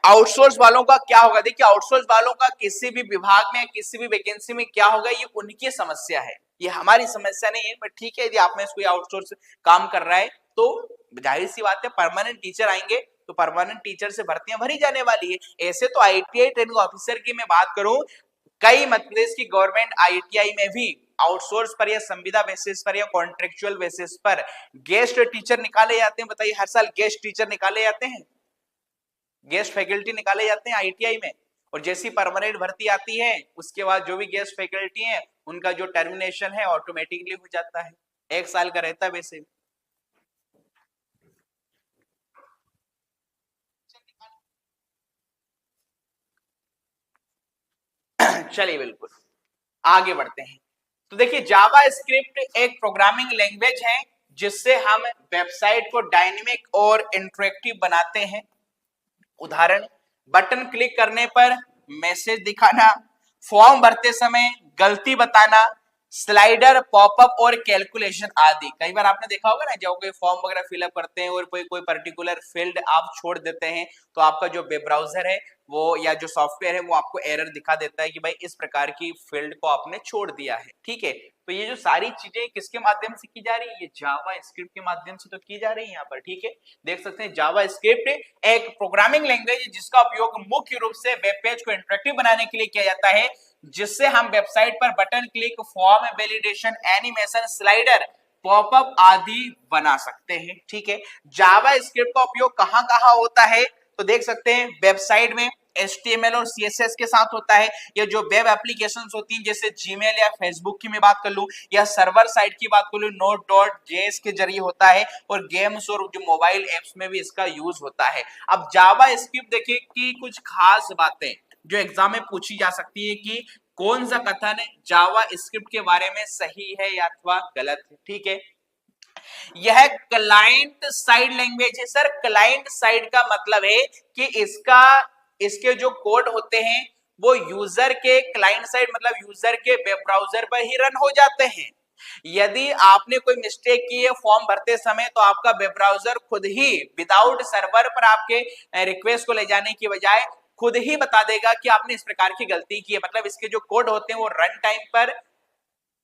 आउटसोर्स वालों का क्या होगा, देखिए आउटसोर्स वालों का किसी भी विभाग में, किसी भी वैकेंसी में क्या होगा, ये उनकी समस्या है, ये हमारी समस्या नहीं है। पर ठीक है, यदि आप में कोई आउटसोर्स काम कर रहा है तो जाहिर सी बात है परमानेंट टीचर आएंगे तो परमानेंट टीचर से भर्तियां भरी जाने वाली है। ऐसे तो ITI ट्रेनिंग ऑफिसर की मैं बात करूं, कई मध्य प्रदेश की गवर्नमेंट ITI में भी आउटसोर्स पर या संविदा बेसिस पर या कॉन्ट्रेक्चुअल बेसिस पर गेस्ट टीचर निकाले जाते हैं। बताइए, हर साल गेस्ट टीचर निकाले जाते हैं, गेस्ट फैकल्टी निकाले जाते हैं ITI में, और जैसी परमानेंट भर्ती आती है उसके बाद जो भी गेस्ट फैकल्टी है उनका जो टर्मिनेशन है ऑटोमेटिकली हो जाता है, 1 साल का रहता है वैसे। चलिए बिल्कुल आगे बढ़ते हैं। तो देखिए जावास्क्रिप्ट एक प्रोग्रामिंग लैंग्वेज है जिससे हम वेबसाइट को डायनेमिक और इंटरेक्टिव बनाते हैं। उदाहरण, बटन क्लिक करने पर मैसेज दिखाना, फॉर्म भरते समय गलती बताना, स्लाइडर, पॉपअप और कैलकुलेशन आदि। कई बार आपने देखा होगा ना, जब कोई फॉर्म वगैरह फिलअप करते हैं और कोई पर्टिकुलर फील्ड आप छोड़ देते हैं तो आपका जो वेब ब्राउजर है वो या जो सॉफ्टवेयर है वो आपको एरर दिखा देता है कि भाई इस प्रकार की फील्ड को आपने छोड़ दिया है। ठीक है, तो ये जो सारी चीजें किसके माध्यम से की जा रही है, ये जावास्क्रिप्ट के माध्यम से तो की जा रही है यहाँ पर। ठीक है, देख सकते हैं जावास्क्रिप्ट एक प्रोग्रामिंग लैंग्वेज है जिसका उपयोग मुख्य रूप से वेब पेज को इंटरेक्टिव बनाने के लिए किया जाता है, जिससे हम वेबसाइट पर button click, form validation, animation, slider, popup आदि बना सकते हैं। ठीक है, जावास्क्रिप्ट का उपयोग कहां-कहां होता है, तो देख सकते हैं वेबसाइट में HTML और CSS के साथ होता है, या जो वेब एप्लीकेशंस होती हैं जैसे जीमेल या फेसबुक की मैं बात कर लूं, या सर्वर साइड की बात कर लूं, Node.js के जरिए होता है, और गेम्स और जो मोबाइल एप्स में भी इसका यूज होता है। अब जावा स्क्रिप्ट देखिए कि कुछ खास बातें जो एग्जाम में पूछी जा सकती है कि कौन सा कथन जावा स्क्रिप्ट के बारे में सही है या अथवा गलत है। ठीक है, यह क्लाइंट साइड लैंग्वेज है। सर क्लाइंट साइड का मतलब है कि इसके जो कोड होते हैं वो यूजर के क्लाइंट साइड मतलब यूजर के वेब ब्राउजर पर ही रन हो जाते हैं। यदि आपने कोई मिस्टेक की है फॉर्म भरते समय तो आपका वेब ब्राउजर खुद ही विदाउट सर्वर पर आपके रिक्वेस्ट को ले जाने की बजाय खुद ही बता देगा कि आपने इस प्रकार की गलती की है। मतलब इसके जो कोड होते हैं वो रन टाइम पर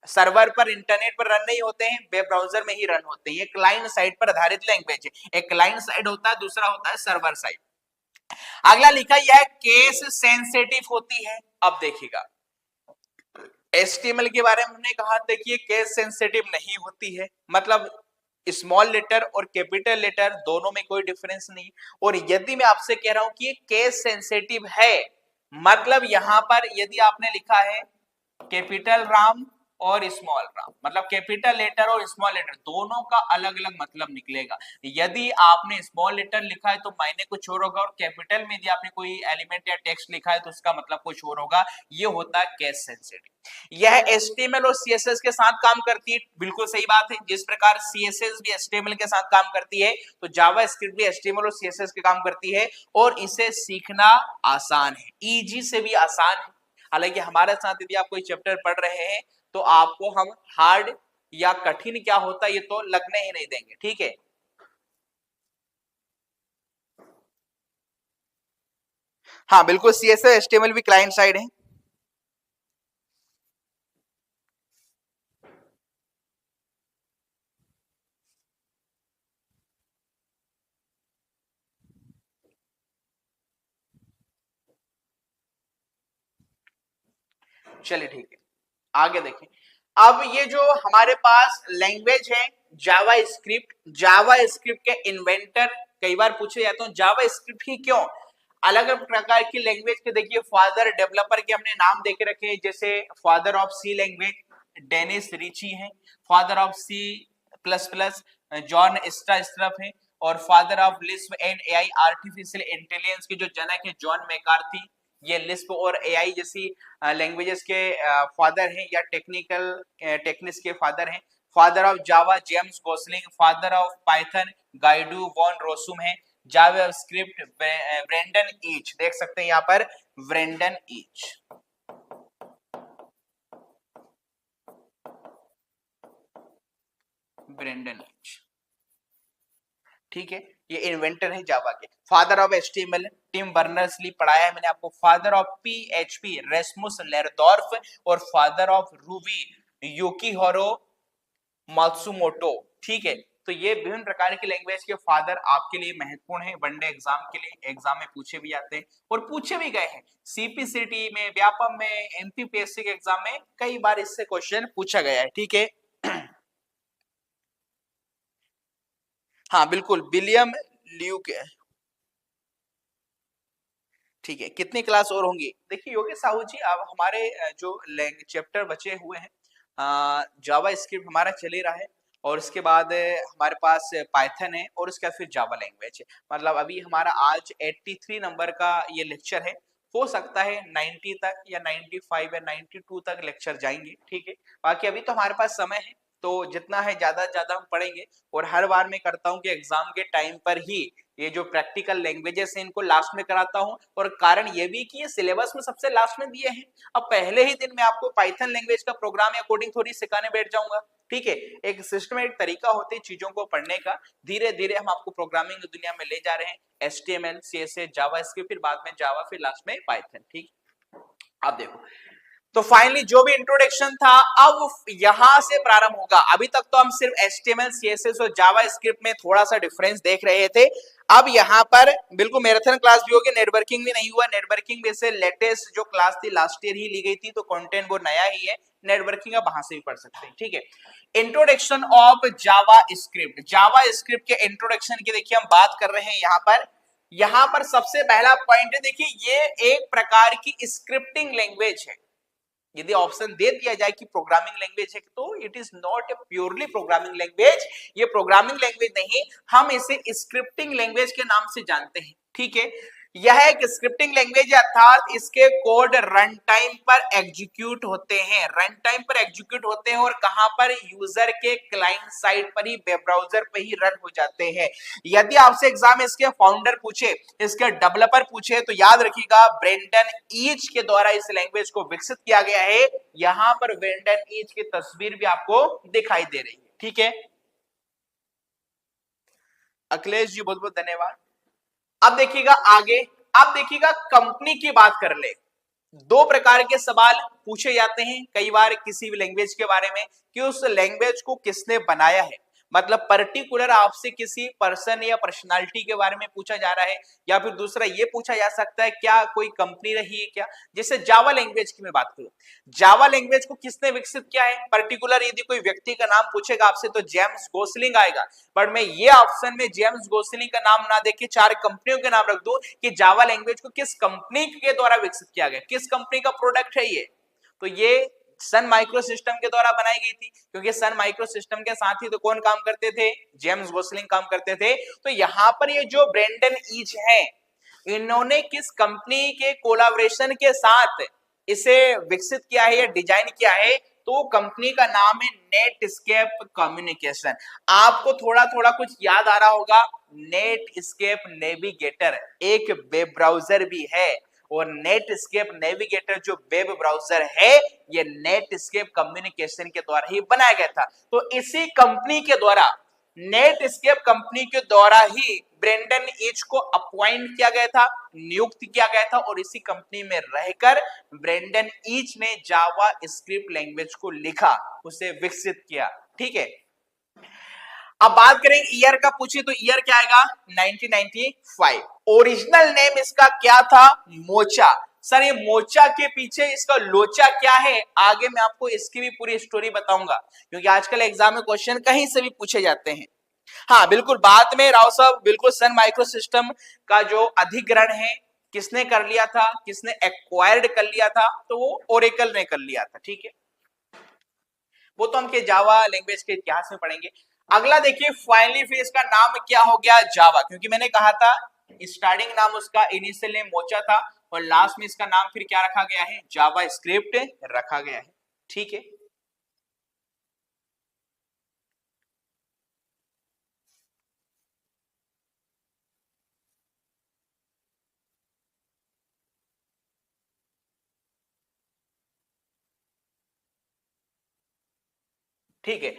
सर्वर पर इंटरनेट पर रन नहीं होते हैं, वेब ब्राउजर में ही रन होते हैं। ये क्लाइंट साइड पर आधारित लैंग्वेज है। एक क्लाइंट साइड होता है, दूसरा होता है सर्वर साइड। अगला लिखा यह केस सेंसिटिव होती है। अब देखिएगा HTML के बारे में हमने कहा, देखिए केस सेंसिटिव नहीं होती है, मतलब स्मॉल लेटर और कैपिटल लेटर दोनों में कोई डिफरेंस नहीं। और यदि मैं आपसे कह रहा हूं कि ये केस सेंसिटिव है, मतलब यहां पर यदि आपने लिखा है कैपिटल राम और स्मॉल राम, मतलब कैपिटल लेटर और स्मॉल लेटर दोनों का अलग अलग मतलब निकलेगा। यदि आपने स्मॉल लेटर लिखा है तो मायने कुछ और होगा, और कैपिटल में यदि आपने कोई एलिमेंट या टेक्स्ट लिखा है तो उसका मतलब कुछ और होगा। ये होता है केस सेंसिटिव। यह HTML और CSS के साथ काम करती है, बिल्कुल सही बात है। जिस प्रकार CSS भी HTML के साथ काम करती है तो जावा स्क्रिप्ट भी HTML और CSS के काम करती है, और इसे सीखना आसान है, ईजी से भी आसान है। हालांकि हमारे साथ यदि आप कोई चैप्टर पढ़ रहे हैं तो आपको हम हार्ड या कठिन क्या होता है ये तो लगने ही नहीं देंगे। ठीक है, हाँ बिल्कुल CSS HTML भी क्लाइंट साइड है। चलिए ठीक है, आगे देखें। अब ये जो हमारे पास लैंग्वेज है जावा स्क्रिप्ट के इन्वेंटर कई बार पूछे जाते हैं जावा स्क्रिप्ट ही क्यों। अलग अलग प्रकार की लैंग्वेज के देखिए फादर डेवलपर के हमने नाम देके रखे हैं, जैसे father of C language Dennis Ritchie है, father of C plus plus John Stroustrup है, और father of Lisp and AI artificial intelligence के जो जनक है जॉन मैकार्थी। ये लिस्प और एआई जैसी लैंग्वेजेस के फादर हैं, या टेक्निक्स के फादर हैं। Father of Java James Gosling, father of Python Guido van Rossum है। जावा स्क्रिप्ट ब्रेंडन ईच, देख सकते हैं यहाँ पर ब्रेंडन ईच। ब्रेंडन ईच, ठीक है, ये इन्वेंटर है जावा के। Father of HTML Tim Berners Lee पढ़ाया है मैंने आपको। Father of PHP Rasmus Lerdorf, और father of Ruby Yukihiro Matsumoto. ठीक है, तो ये विभिन्न प्रकार की लैंग्वेज के फादर आपके लिए महत्वपूर्ण है, वनडे एग्जाम के लिए, एग्जाम में पूछे भी जाते हैं और पूछे भी गए हैं। CPCT में, व्यापम में, MPPSC के एग्जाम में कई बार इससे क्वेश्चन पूछा गया है। ठीक है, हाँ बिल्कुल विलियम ल्यूक है। ठीक है, कितनी क्लास और होंगी? देखिए योगेश साहू जी, अब हमारे जो चैप्टर बचे हुए हैं जावा स्क्रिप्ट हमारा चल ही रहा है, और उसके बाद हमारे पास पाइथन है, और उसके बाद फिर जावा लैंग्वेज है। मतलब अभी हमारा आज 83 नंबर का ये लेक्चर है। हो सकता है 90 तक या 95 या 92 तक लेक्चर जाएंगे। ठीक है, बाकी अभी तो हमारे पास समय है, तो जितना है ज्यादा से ज्यादा हम पढ़ेंगे। और हर बार मैं करता हूँ कि एग्जाम के टाइम पर ही ये जो प्रैक्टिकल लैंग्वेजेस हैं इनको लास्ट में कराता हूं, और कारण ये भी कि ये सिलेबस में सबसे लास्ट में दिए हैं। अब पहले ही दिन मैं आपको पाइथन लैंग्वेज का प्रोग्राम या कोडिंग थोड़ी सिखाने बैठ जाऊंगा। ठीक है, एक सिस्टमेटिक तरीका होता है चीजों को पढ़ने का। धीरे धीरे हम आपको प्रोग्रामिंग की दुनिया में ले जा रहे हैं, HTML CSS जावा स्क्रिप्ट, फिर बाद में जावा, फिर लास्ट में पाइथन। ठीक, अब देखो तो फाइनली जो भी इंट्रोडक्शन था अब यहां से प्रारंभ होगा। अभी तक तो हम सिर्फ HTML CSS और जावा स्क्रिप्ट में थोड़ा सा डिफरेंस देख रहे थे। अब यहाँ पर बिल्कुल मैराथन क्लास भी होगी, नेटवर्किंग भी नहीं हुआ। नेटवर्किंग में से लेटेस्ट जो क्लास थी लास्ट ईयर ही ली गई थी, तो कंटेंट वो नया ही है। नेटवर्किंग आप वहां से भी पढ़ सकते हैं। ठीक है, introduction of Java script. Java script के इंट्रोडक्शन की देखिए हम बात कर रहे हैं यहाँ पर। यहां पर सबसे पहला पॉइंट है, देखिए ये एक प्रकार की स्क्रिप्टिंग लैंग्वेज है। यदि ऑप्शन दे दिया जाए कि प्रोग्रामिंग लैंग्वेज है तो it is not a purely programming language, ये प्रोग्रामिंग लैंग्वेज नहीं, हम इसे स्क्रिप्टिंग लैंग्वेज के नाम से जानते हैं। ठीक है, यह एक स्क्रिप्टिंग लैंग्वेज है, अर्थात इसके कोड रन टाइम पर एग्जीक्यूट होते हैं, रन टाइम पर एग्जीक्यूट होते हैं और कहां पर, यूजर के क्लाइंट साइड पर ही, वेब ब्राउजर पर ही रन हो जाते हैं। यदि आपसे एग्जाम में इसके फाउंडर पूछे, इसके डेवलपर पूछे, तो याद रखिएगा ब्रेंडन ईच के द्वारा इस लैंग्वेज को विकसित किया गया है। यहां पर ब्रेंडन ईच की तस्वीर भी आपको दिखाई दे रही है। ठीक है, अखिलेश जी बहुत बहुत धन्यवाद। अब देखिएगा आगे, अब देखिएगा कंपनी की बात कर ले। दो प्रकार के सवाल पूछे जाते हैं कई बार किसी भी लैंग्वेज के बारे में, कि उस लैंग्वेज को किसने बनाया है, मतलब पर्टिकुलर आपसे किसी पर्सन या पर्सनालिटी के बारे में पूछा जा रहा है, या फिर दूसरा ये पूछा जा सकता है क्या कोई कंपनी रही है क्या। जैसे जावा लैंग्वेज की मैं बात करूं, जावा लैंग्वेज को किसने विकसित किया है, पर्टिकुलर यदि कोई व्यक्ति का नाम पूछेगा आपसे तो जेम्स गोसलिंग आएगा, बट मैं ये ऑप्शन में जेम्स गोसलिंग का नाम ना देके चार कंपनियों के नाम रख दूं कि जावा लैंग्वेज को किस कंपनी के द्वारा विकसित किया गया, किस कंपनी का प्रोडक्ट है ये, तो ये सन माइक्रो सिस्टम के द्वारा बनाई गई थी, क्योंकि सन माइक्रो सिस्टम के साथ ही तो कौन काम करते थे, जेम्स गोसलिंग काम करते थे। तो यहां पर ये जो ब्रेंडन ईच है, इन्होंने किस कंपनी के कोलैबोरेशन के साथ इसे विकसित किया है या डिजाइन किया है, तो कंपनी का नाम है नेटस्केप कम्युनिकेशन। आपको थोड़ा थोड़ा कुछ याद आ रहा होगा, नेटस्केप नेविगेटर एक वेब ब्राउजर भी है, और नेटस्केप नेविगेटर जो वेब ब्राउजर है, ये नेटस्केप कम्युनिकेशन के द्वारा ही बनाया गया था। तो इसी कंपनी के द्वारा, नेटस्केप कंपनी के द्वारा ही ब्रेंडन ईच को अपॉइंट किया गया था, नियुक्त किया गया था, और इसी कंपनी में रहकर ब्रेंडन ईच ने जावा स्क्रिप्ट लैंग्वेज को लिखा, उसे विकसित किया। ठीक है, अब बात करें ईयर का, पूछे तो ईयर क्या आएगा, 1995। ओरिजिनल नेम इसका क्या था, मोचा। सर ये मोचा के पीछे इसका लोचा क्या है, आगे मैं आपको इसकी भी पूरी स्टोरी बताऊंगा, क्योंकि आजकल एग्जाम में क्वेश्चन कहीं से भी पूछे जाते हैं। हाँ बिल्कुल, बाद में राव साहब बिल्कुल सन माइक्रो सिस्टम का जो अधिग्रहण है किसने कर लिया था, किसने एक्वायर्ड कर लिया था, तो वो ओरेकल ने कर लिया था। ठीक है, वो तो हम के जावा लैंग्वेज के इतिहास में पढ़ेंगे। अगला देखिए, फाइनली फिर इसका नाम क्या हो गया, जावा, क्योंकि मैंने कहा था स्टार्टिंग नाम उसका इनिशियल नेम मोचा था, और लास्ट में इसका नाम फिर क्या रखा गया है, जावा स्क्रिप्ट रखा गया है। ठीक है, ठीक है।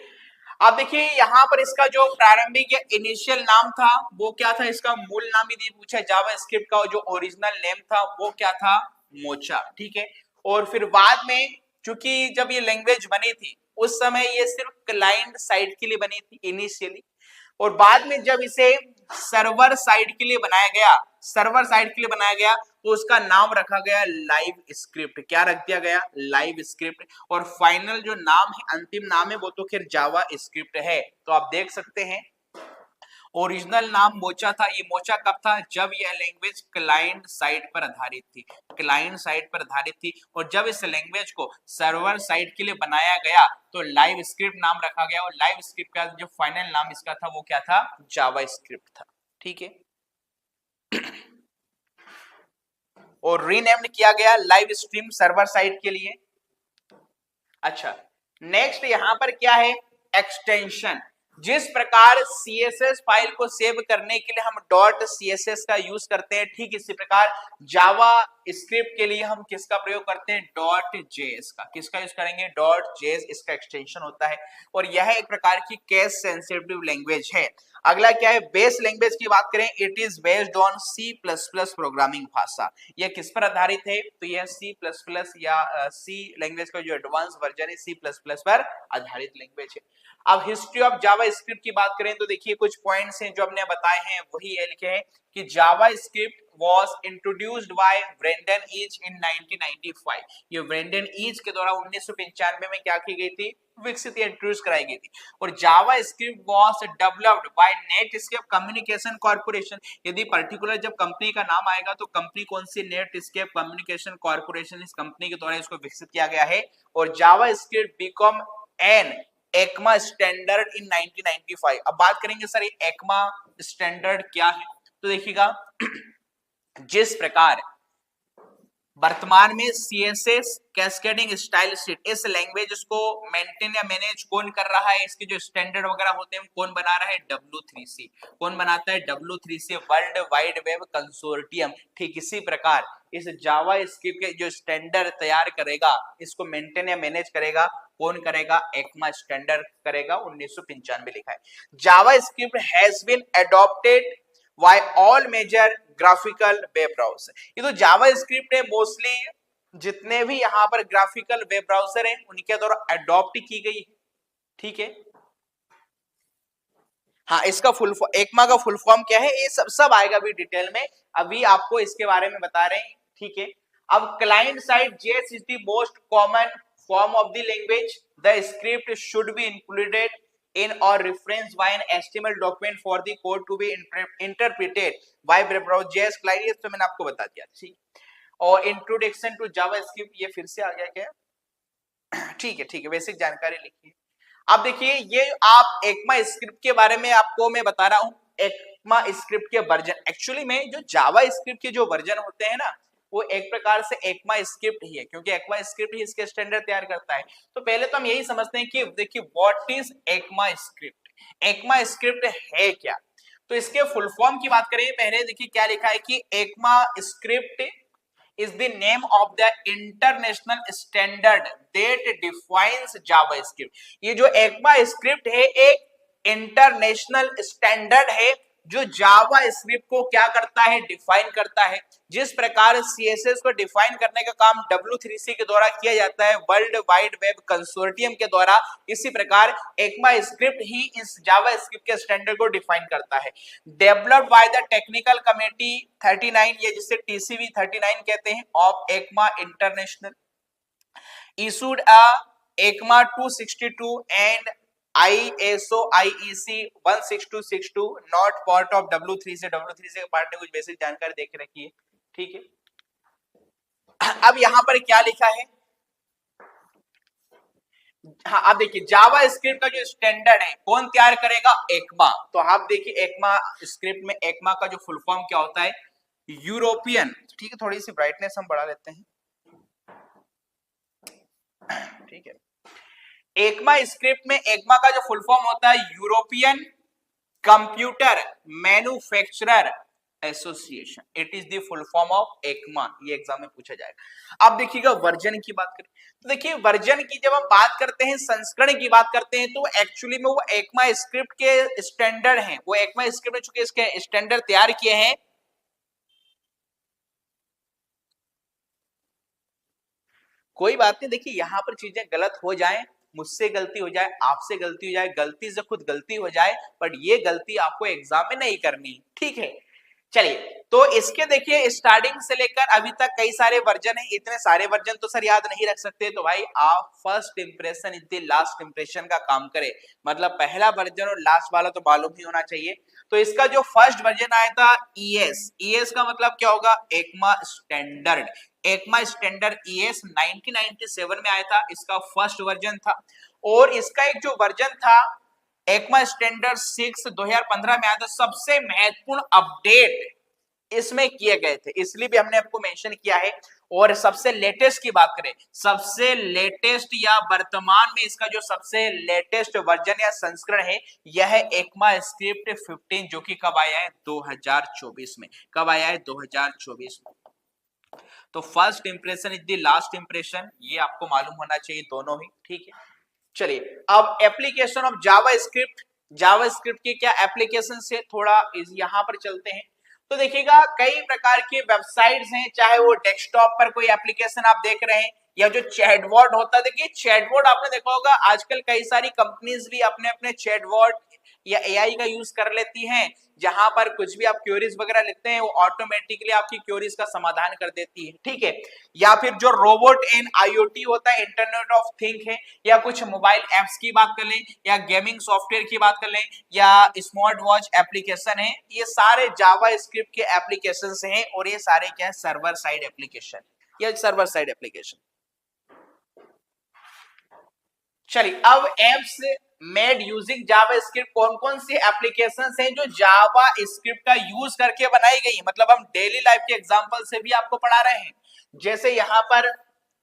अब देखिए यहां पर इसका जो प्रारंभिक या इनिशियल नाम था वो क्या था, इसका मूल नाम यदि पूछा जावा स्क्रिप्ट का जो ओरिजिनल नेम था वो क्या था, मोचा। ठीक है, और फिर बाद में चूंकि जब ये लैंग्वेज बनी थी उस समय ये सिर्फ क्लाइंट साइड के लिए बनी थी इनिशियली, और बाद में जब इसे सर्वर साइड के लिए बनाया गया, सर्वर साइड के लिए बनाया गया, तो उसका नाम रखा गया लाइव स्क्रिप्ट। क्या रख दिया गया, लाइव स्क्रिप्ट। और फाइनल जो नाम है, अंतिम नाम है, वो तो खैर जावा स्क्रिप्ट है। तो आप देख सकते हैं ओरिजिनल नाम मोचा था। ये मोचा कब था, जब यह लैंग्वेज क्लाइंट साइड पर आधारित थी, क्लाइंट साइड पर आधारित थी, और जब इस लैंग्वेज को सर्वर साइड के लिए बनाया गया तो लाइव स्क्रिप्ट नाम रखा गया, और लाइव स्क्रिप्ट का जो फाइनल नाम इसका था वो क्या था, जावा स्क्रिप्ट था। ठीक है, और रीनेम्ड किया गया लाइव स्ट्रीम सर्वर साइड के लिए। अच्छा, नेक्स्ट यहां पर क्या है, एक्सटेंशन। जिस प्रकार CSS फाइल को सेव करने के लिए हम डॉट CSS का यूज करते हैं, ठीक इसी प्रकार जावा स्क्रिप्ट के लिए हम किसका प्रयोग करते हैं, डॉट JS का। किसका यूज करेंगे, डॉट JS, इसका एक्सटेंशन होता है, और यह एक प्रकार की केस सेंसिटिव लैंग्वेज है। अगला क्या है, बेस लैंग्वेज की बात करें, it is based on C++ programming भाषा। यह किस पर आधारित है, तो यह C++ या C लैंग्वेज का जो एडवांस वर्जन है C++ पर आधारित लैंग्वेज है। अब history of Java Java script की बात करें तो देखिए कुछ पॉइंट्स हैं जो हमने बताए हैं वही ये लिखे हैं कि JavaScript was introduced by Brendan Eich in 1995। ये ब्रेंडन ईच के द्वारा 1995 में क्या की गई थी, विकसित या इंट्रोड्यूस कराई गई थी। और JavaScript was developed by Netscape communication corporation. यदि पर्टिकुलर जब कंपनी का नाम आएगा तो कंपनी कौन सी, नेटस्केप कम्युनिकेशन कॉर्पोरेशन, इस कंपनी के द्वारा इसको विकसित किया गया है। और JavaScript become an ECMA standard in 1995। अब बात करेंगे सर ये एक्मा स्टैंडर्ड क्या है, तो देखिएगा जिस प्रकार वर्तमान में CSS कैस्केडिंग स्टाइल शीट इस लैंग्वेज को मेंटेन या मैनेज कौन कर रहा है, इसके जो स्टैंडर्ड वगैरह होते हैं कौन बना रहा है, W3C। कौन बनाता है, W3C, world wide web consortium. ठीक इसी प्रकार इस जावा स्क्रिप्ट के जो स्टैंडर्ड तैयार करेगा, इसको मेंटेन या मैनेज करेगा, कौन करेगा, एक्मा स्टैंडर्ड करेगा। 1995 लिखा है। JavaScript has been adopted Why all major graphical web browser। ये तो जावा स्क्रिप्ट है मोस्टली जितने भी यहाँ पर ग्राफिकल वेब ब्राउजर हैं उनके द्वारा अडॉप्ट की गई है। ठीक है, हाँ इसका फुल एक्मा का फुल फॉर्म क्या है, ये सब आएगा अभी डिटेल में, अभी आपको इसके बारे में बता रहे हैं। ठीक है, अब client side JS is the most common form of the language. The script should be included in or referenced by an HTML document for the code to be interpreted by web browser JS client। ये तो मैंने आपको बता दिया। ठीक, और introduction to JavaScript ये फिर से आ गया क्या, ठीक है, बेसिक जानकारी लिखिए। अब देखिए ये आप एक्मा स्क्रिप्ट के बारे में आपको मैं बता रहा हूं, एक्मा स्क्रिप्ट के वर्जन, एक्चुअली में जो जावा स्क्रिप्ट के जो वर्जन होते हैं ना वो एक प्रकार से एक्मा स्क्रिप्ट ही है, क्योंकि एक्मा स्क्रिप्ट ही इसके स्टैंडर्ड तैयार करता है। तो पहले तो हम यही समझते हैं कि देखिए what is ECMA script, ECMA script है क्या। तो इसके फुल फॉर्म की बात करें पहले देखिए क्या लिखा है कि ECMA script is the name of the international standard that defines JavaScript। ये जो एक्मा स्क्रिप्ट है एक इंटरनेशनल स्टैंडर्ड है जो जावा स्क्रिप्ट को क्या करता है, डिफाइन करता है। जिस प्रकार CSS को डिफाइन करने का काम W3C के द्वारा किया जाता है, वर्ल्ड वाइड वेब कंसोर्टियम के द्वारा, इसी प्रकार एक्मा स्क्रिप्ट ही इस जावा स्क्रिप्ट के स्टैंडर्ड को डिफाइन करता है। Developed by the technical committee 39, ये जिसे TCV 39 कहते हैं, of ECMA international, issued a ECMA 262 and ISO IEC 16262 not part of W3C। W3C के पार्ट में कुछ बेसिक जानकारी देख रखी है। ठीक है, अब यहां पर क्या लिखा है, हाँ अब देखिए जावा स्क्रिप्ट का जो स्टैंडर्ड है कौन तैयार करेगा, एक्मा। तो आप देखिए एक्मा स्क्रिप्ट में एक्मा का जो फुल फॉर्म क्या होता है, यूरोपियन। ठीक है, थोड़ी सी ब्राइटनेस हम बढ़ा लेते हैं। ठीक है, एक्मा स्क्रिप्ट में एक्मा का जो फुल फॉर्म होता है European computer manufacturer association, it is the full form of ECMA. ये एग्जाम में पूछा जाएगा। अब देखिएगा वर्जन की बात करें तो देखिए वर्जन की जब हम बात करते हैं, संस्करण की बात करते हैं, तो एक्चुअली में वो एक्मा स्क्रिप्ट के स्टैंडर्ड हैं, वो एक्मा स्क्रिप्ट में चूंकि इसके स्टैंडर्ड तैयार किए हैं, कोई बात नहीं। देखिए यहां पर चीजें गलत हो जाएं, मुझसे गलती हो जाए, आपसे गलती हो जाए, गलती से खुद गलती हो जाए, पर ये गलती आपको एग्जाम में नहीं करनी। ठीक है, चलिए तो इसके देखिए स्टार्टिंग से लेकर अभी तक कई सारे वर्जन हैं। इतने सारे वर्जन तो सर याद नहीं रख सकते, तो भाई आप first impression is the last impression का काम करें, मतलब पहला वर्जन और लास्ट वाला तो मालूम ही होना चाहिए। तो इसका जो फर्स्ट वर्जन आया था ES का मतलब क्या होगा, ECMA standard. ECMA standard ES 1997 में आया था, इसका फर्स्ट वर्जन था। और इसका एक जो वर्जन था एक्मा स्टैंडर्ड 6 2015 में आया था। सबसे महत्वपूर्ण अपडेट इसमें किए गए थे, इसलिए भी हमने आपको मेंशन किया है। और सबसे लेटेस्ट की बात करें, सबसे लेटेस्ट या वर्तमान में इसका जो सबसे लेटेस्ट वर्जन या संस्करण है यह है एक्मा स्क्रिप्ट 15, जो कि कब आया है, 2024 में। कब आया है, 2024 में। तो first impression is the last impression, ये आपको मालूम होना चाहिए दोनों ही। ठीक है, चलिए अब एप्लीकेशन ऑफ जावा स्क्रिप्ट की क्या एप्लीकेशन से थोड़ा यहां पर चलते हैं। तो देखिएगा कई प्रकार की वेबसाइट्स हैं, चाहे वो डेस्कटॉप पर कोई एप्लीकेशन आप देख रहे हैं या जो चैटबॉट होता है। देखिए चैटबॉट आपने देखा होगा, आजकल कई सारी कंपनीज भी अपने अपने चैटबॉट या एआई का यूज कर लेती हैं, जहां पर कुछ भी आप क्वेरीज वगैरह लिखते हैं वो ऑटोमेटिकली आपकी क्वेरीज का समाधान कर देती है, ठीक है। या फिर जो रोबोट एंड आईओटी होता है, इंटरनेट ऑफ थिंग है, या कुछ मोबाइल एप्स की बात कर लें, या गेमिंग सॉफ्टवेयर की बात कर लें, या स्मार्ट वॉच एप्लीकेशन है, ये सारे जावा स्क्रिप्ट के एप्लीकेशन हैं और ये सारे क्या है, सर्वर साइड एप्लीकेशन, ये सर्वर साइड एप्लीकेशन। चलिए अब apps made using Java script, कौन कौन सी एप्लीकेशंस हैं जो जावा स्क्रिप्ट का यूज करके बनाई गई है, मतलब हम डेली लाइफ के एग्जांपल से भी आपको पढ़ा रहे हैं। जैसे यहाँ पर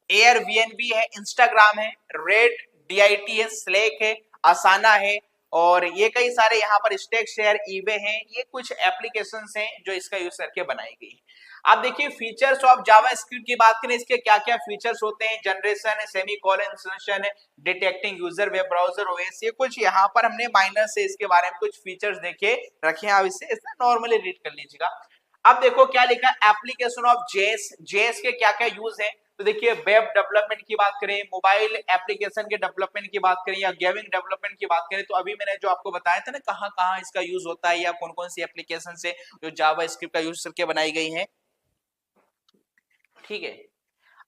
एयरबीएनबी है, इंस्टाग्राम है, रेड डीआईटी है, स्लैक है, असाना है, और ये कई सारे यहाँ पर स्टैक शेयर, ईबे हैं, ये कुछ एप्लीकेशंस हैं जो इसका यूज करके बनाई गई है। आप देखिए फीचर्स ऑफ जावा स्क्रिप्ट की बात करें, इसके क्या क्या फीचर्स होते हैं, जनरेशन है, सेमीकोलन इंसर्शन है, detecting user, web browser, OS, ये कुछ यहाँ पर हमने माइनर से इसके बारे में कुछ फीचर्स देखे रखे हैं, आप इसे नॉर्मली रीड कर लीजिएगा। अब देखो क्या लिखा, एप्लीकेशन ऑफ जेएस, जेएस के क्या क्या यूज है, तो देखिए वेब डेवलपमेंट की बात करें, मोबाइल एप्लीकेशन के डेवलपमेंट की बात करें, या गेमिंग डेवलपमेंट की बात करें, तो अभी मैंने जो आपको बताया था ना कहाँ कहाँ इसका यूज होता है या कौन कौन सी एप्लीकेशन से जो जावा स्क्रिप्ट का यूज करके बनाई गई है, ठीक है।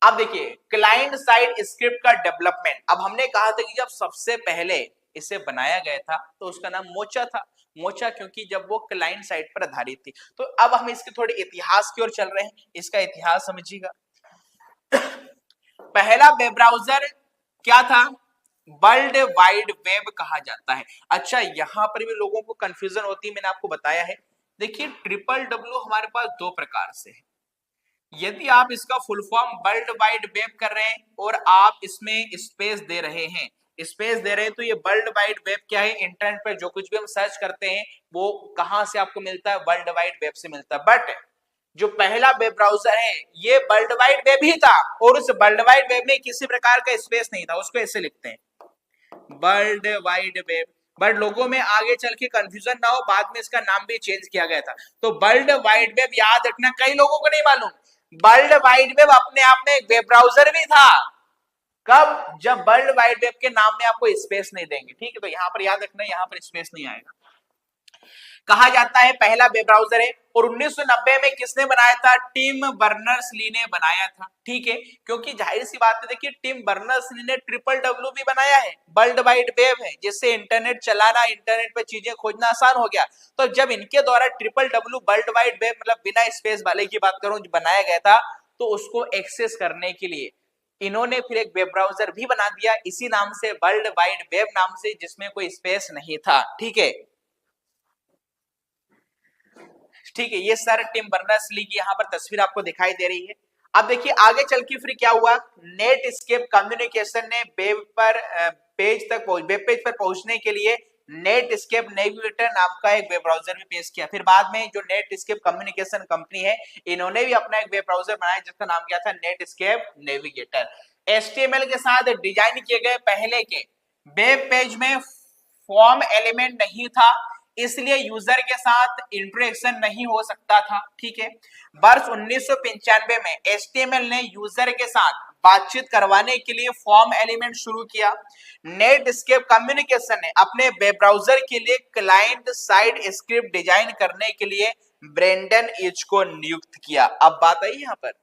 अब देखिए क्लाइंट साइड स्क्रिप्ट का डेवलपमेंट, अब हमने कहा था कि जब सबसे पहले इसे बनाया गया था तो उसका नाम मोचा था, मोचा क्योंकि जब वो क्लाइंट साइड पर आधारित थी। तो अब हम इसके थोड़े इतिहास की ओर चल रहे हैं, इसका इतिहास समझिएगा। पहला वेब ब्राउजर क्या था, वर्ल्ड वाइड वेब कहा जाता है। अच्छा यहां पर भी लोगों को कंफ्यूजन होती है, मैंने आपको बताया है। देखिए ट्रिपल डब्ल्यू हमारे पास दो प्रकार से है, यदि आप इसका full form world wide web कर रहे हैं और आप इसमें स्पेस दे रहे हैं, स्पेस दे रहे हैं, तो ये वर्ल्ड वाइड वेब क्या है, इंटरनेट पर जो कुछ भी हम सर्च करते हैं वो कहां से आपको मिलता है, वर्ल्ड वाइड वेब से मिलता है। बट जो पहला वेब ब्राउजर है ये वर्ल्ड वाइड वेब ही था, और उस वर्ल्ड वाइड वेब में किसी प्रकार का स्पेस नहीं था, उसको ऐसे लिखते हैं वर्ल्ड वाइड वेब। बट लोगों में आगे चल के कंफ्यूजन ना हो, बाद में इसका नाम भी चेंज किया गया था। तो वर्ल्ड वाइड वेब याद रखना, कई लोगों को नहीं मालूम, वर्ल्ड वाइड वेब अपने आप में एक वेब ब्राउजर भी था। कब, जब वर्ल्ड वाइड वेब के नाम में आपको स्पेस नहीं देंगे, ठीक है। तो यहां पर याद रखना, यहां पर स्पेस नहीं आएगा। कहा जाता है पहला वेब ब्राउजर है, और 1990 में किसने बनाया था, टिम बर्नर्स-ली ने बनाया था, ठीक है। क्योंकि जाहिर सी बात है, देखिए टिम बर्नर्स-ली ने ट्रिपल डब्ल्यू भी बनाया है, वर्ल्ड वाइड वेब है, जिससे इंटरनेट चलाना, इंटरनेट पे चीजें खोजना आसान हो गया। तो जब इनके द्वारा triple W world wide web, मतलब बिना स्पेस वाले की बात करूं, बनाया गया था, तो उसको एक्सेस करने के लिए इन्होंने फिर एक वेब ब्राउजर भी बना दिया इसी नाम से, वर्ल्ड वाइड वेब नाम से, जिसमें कोई स्पेस नहीं था, ठीक है। ठीक है, ये सर टिम बर्नर्स-ली की यहाँ पर तस्वीर आपको दिखाई दे रही है। अब देखिए आगे चल के फिर क्या हुआ, नेटस्केप कम्युनिकेशन ने वेब पर वेब पेज पर पहुंचने के लिए नेटस्केप नेविगेटर नाम का एक वेब ब्राउजर भी पेश किया। फिर बाद में जो नेटस्केप कम्युनिकेशन कंपनी है, इन्होंने भी अपना एक वेब ब्राउजर बनाया जिसका नाम क्या था, नेटस्केप नेविगेटर। HTML के साथ डिजाइन किए गए पहले के वेब पेज में फॉर्म एलिमेंट नहीं था, इसलिए यूजर के साथ इंटरेक्शन नहीं हो सकता था, ठीक है। वर्ष 1995 में HTML ने यूजर के साथ बातचीत करवाने के लिए फॉर्म एलिमेंट शुरू किया। नेटस्केप कम्युनिकेशन ने अपने वेब ब्राउजर के लिए क्लाइंट साइड स्क्रिप्ट डिजाइन करने के लिए ब्रेंडन इच को नियुक्त किया। अब बात आई यहाँ पर,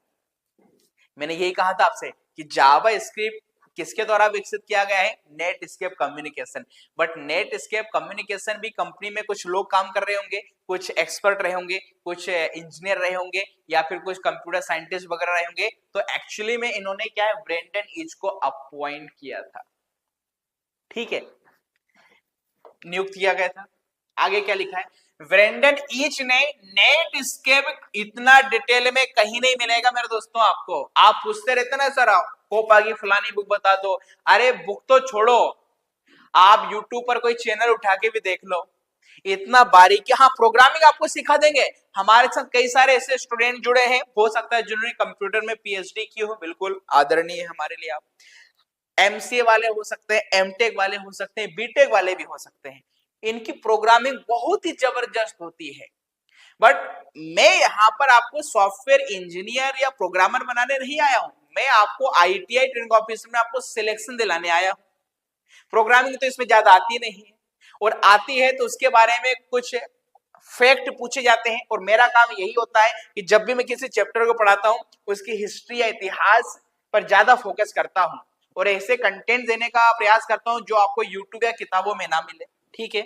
मैंने यही कहा था आपसे कि जावा स्क्रिप्ट किसके द्वारा विकसित किया गया है, Netscape communication. But Netscape communication भी कंपनी में कुछ लोग काम कर रहे होंगे, कुछ एक्सपर्ट रहे होंगे, कुछ इंजीनियर रहे होंगे, या फिर कुछ कंप्यूटर साइंटिस्ट वगैरह रहे होंगे। तो एक्चुअली में इन्होंने क्या है, ब्रेंडन इच को अपॉइंट किया था, ठीक है, नियुक्त किया गया था। आगे क्या लिखा है, ब्रेंडन ईच ने नेटस्केप, इतना डिटेल में कहीं नहीं मिलेगा मेरे दोस्तों आपको। आप पूछते रहते ना सर कोपा की फलानी बुक बता दो, अरे बुक तो छोड़ो, आप यूट्यूब पर कोई चैनल उठा के भी देख लो, इतना बारीकी, हाँ प्रोग्रामिंग आपको सिखा देंगे। हमारे साथ कई सारे ऐसे स्टूडेंट जुड़े हैं, हो सकता है जिन्होंने कंप्यूटर में PhD की हो, बिल्कुल आदरणीय है हमारे लिए। आप MCA वाले हो सकते हैं, MTech वाले हो सकते हैं, BTech वाले भी हो सकते हैं, इनकी प्रोग्रामिंग बहुत ही जबरदस्त होती है। बट मैं यहाँ पर आपको सॉफ्टवेयर इंजीनियर या प्रोग्रामर बनाने नहीं आया हूं, मैं आपको ITI ट्रेनिंग ऑफिस में आपको सिलेक्शन दिलाने आया हूं। प्रोग्रामिंग तो इसमें ज्यादा आती नहीं है, और आती है तो उसके बारे में कुछ फैक्ट पूछे जाते हैं। और मेरा काम यही होता है कि जब भी मैं किसी चैप्टर को पढ़ाता हूं उसकी हिस्ट्री या इतिहास पर ज्यादा फोकस करता हूं और ऐसे कंटेंट देने का प्रयास करता हूं जो आपको यूट्यूब या किताबों में ना मिले। ठीक है,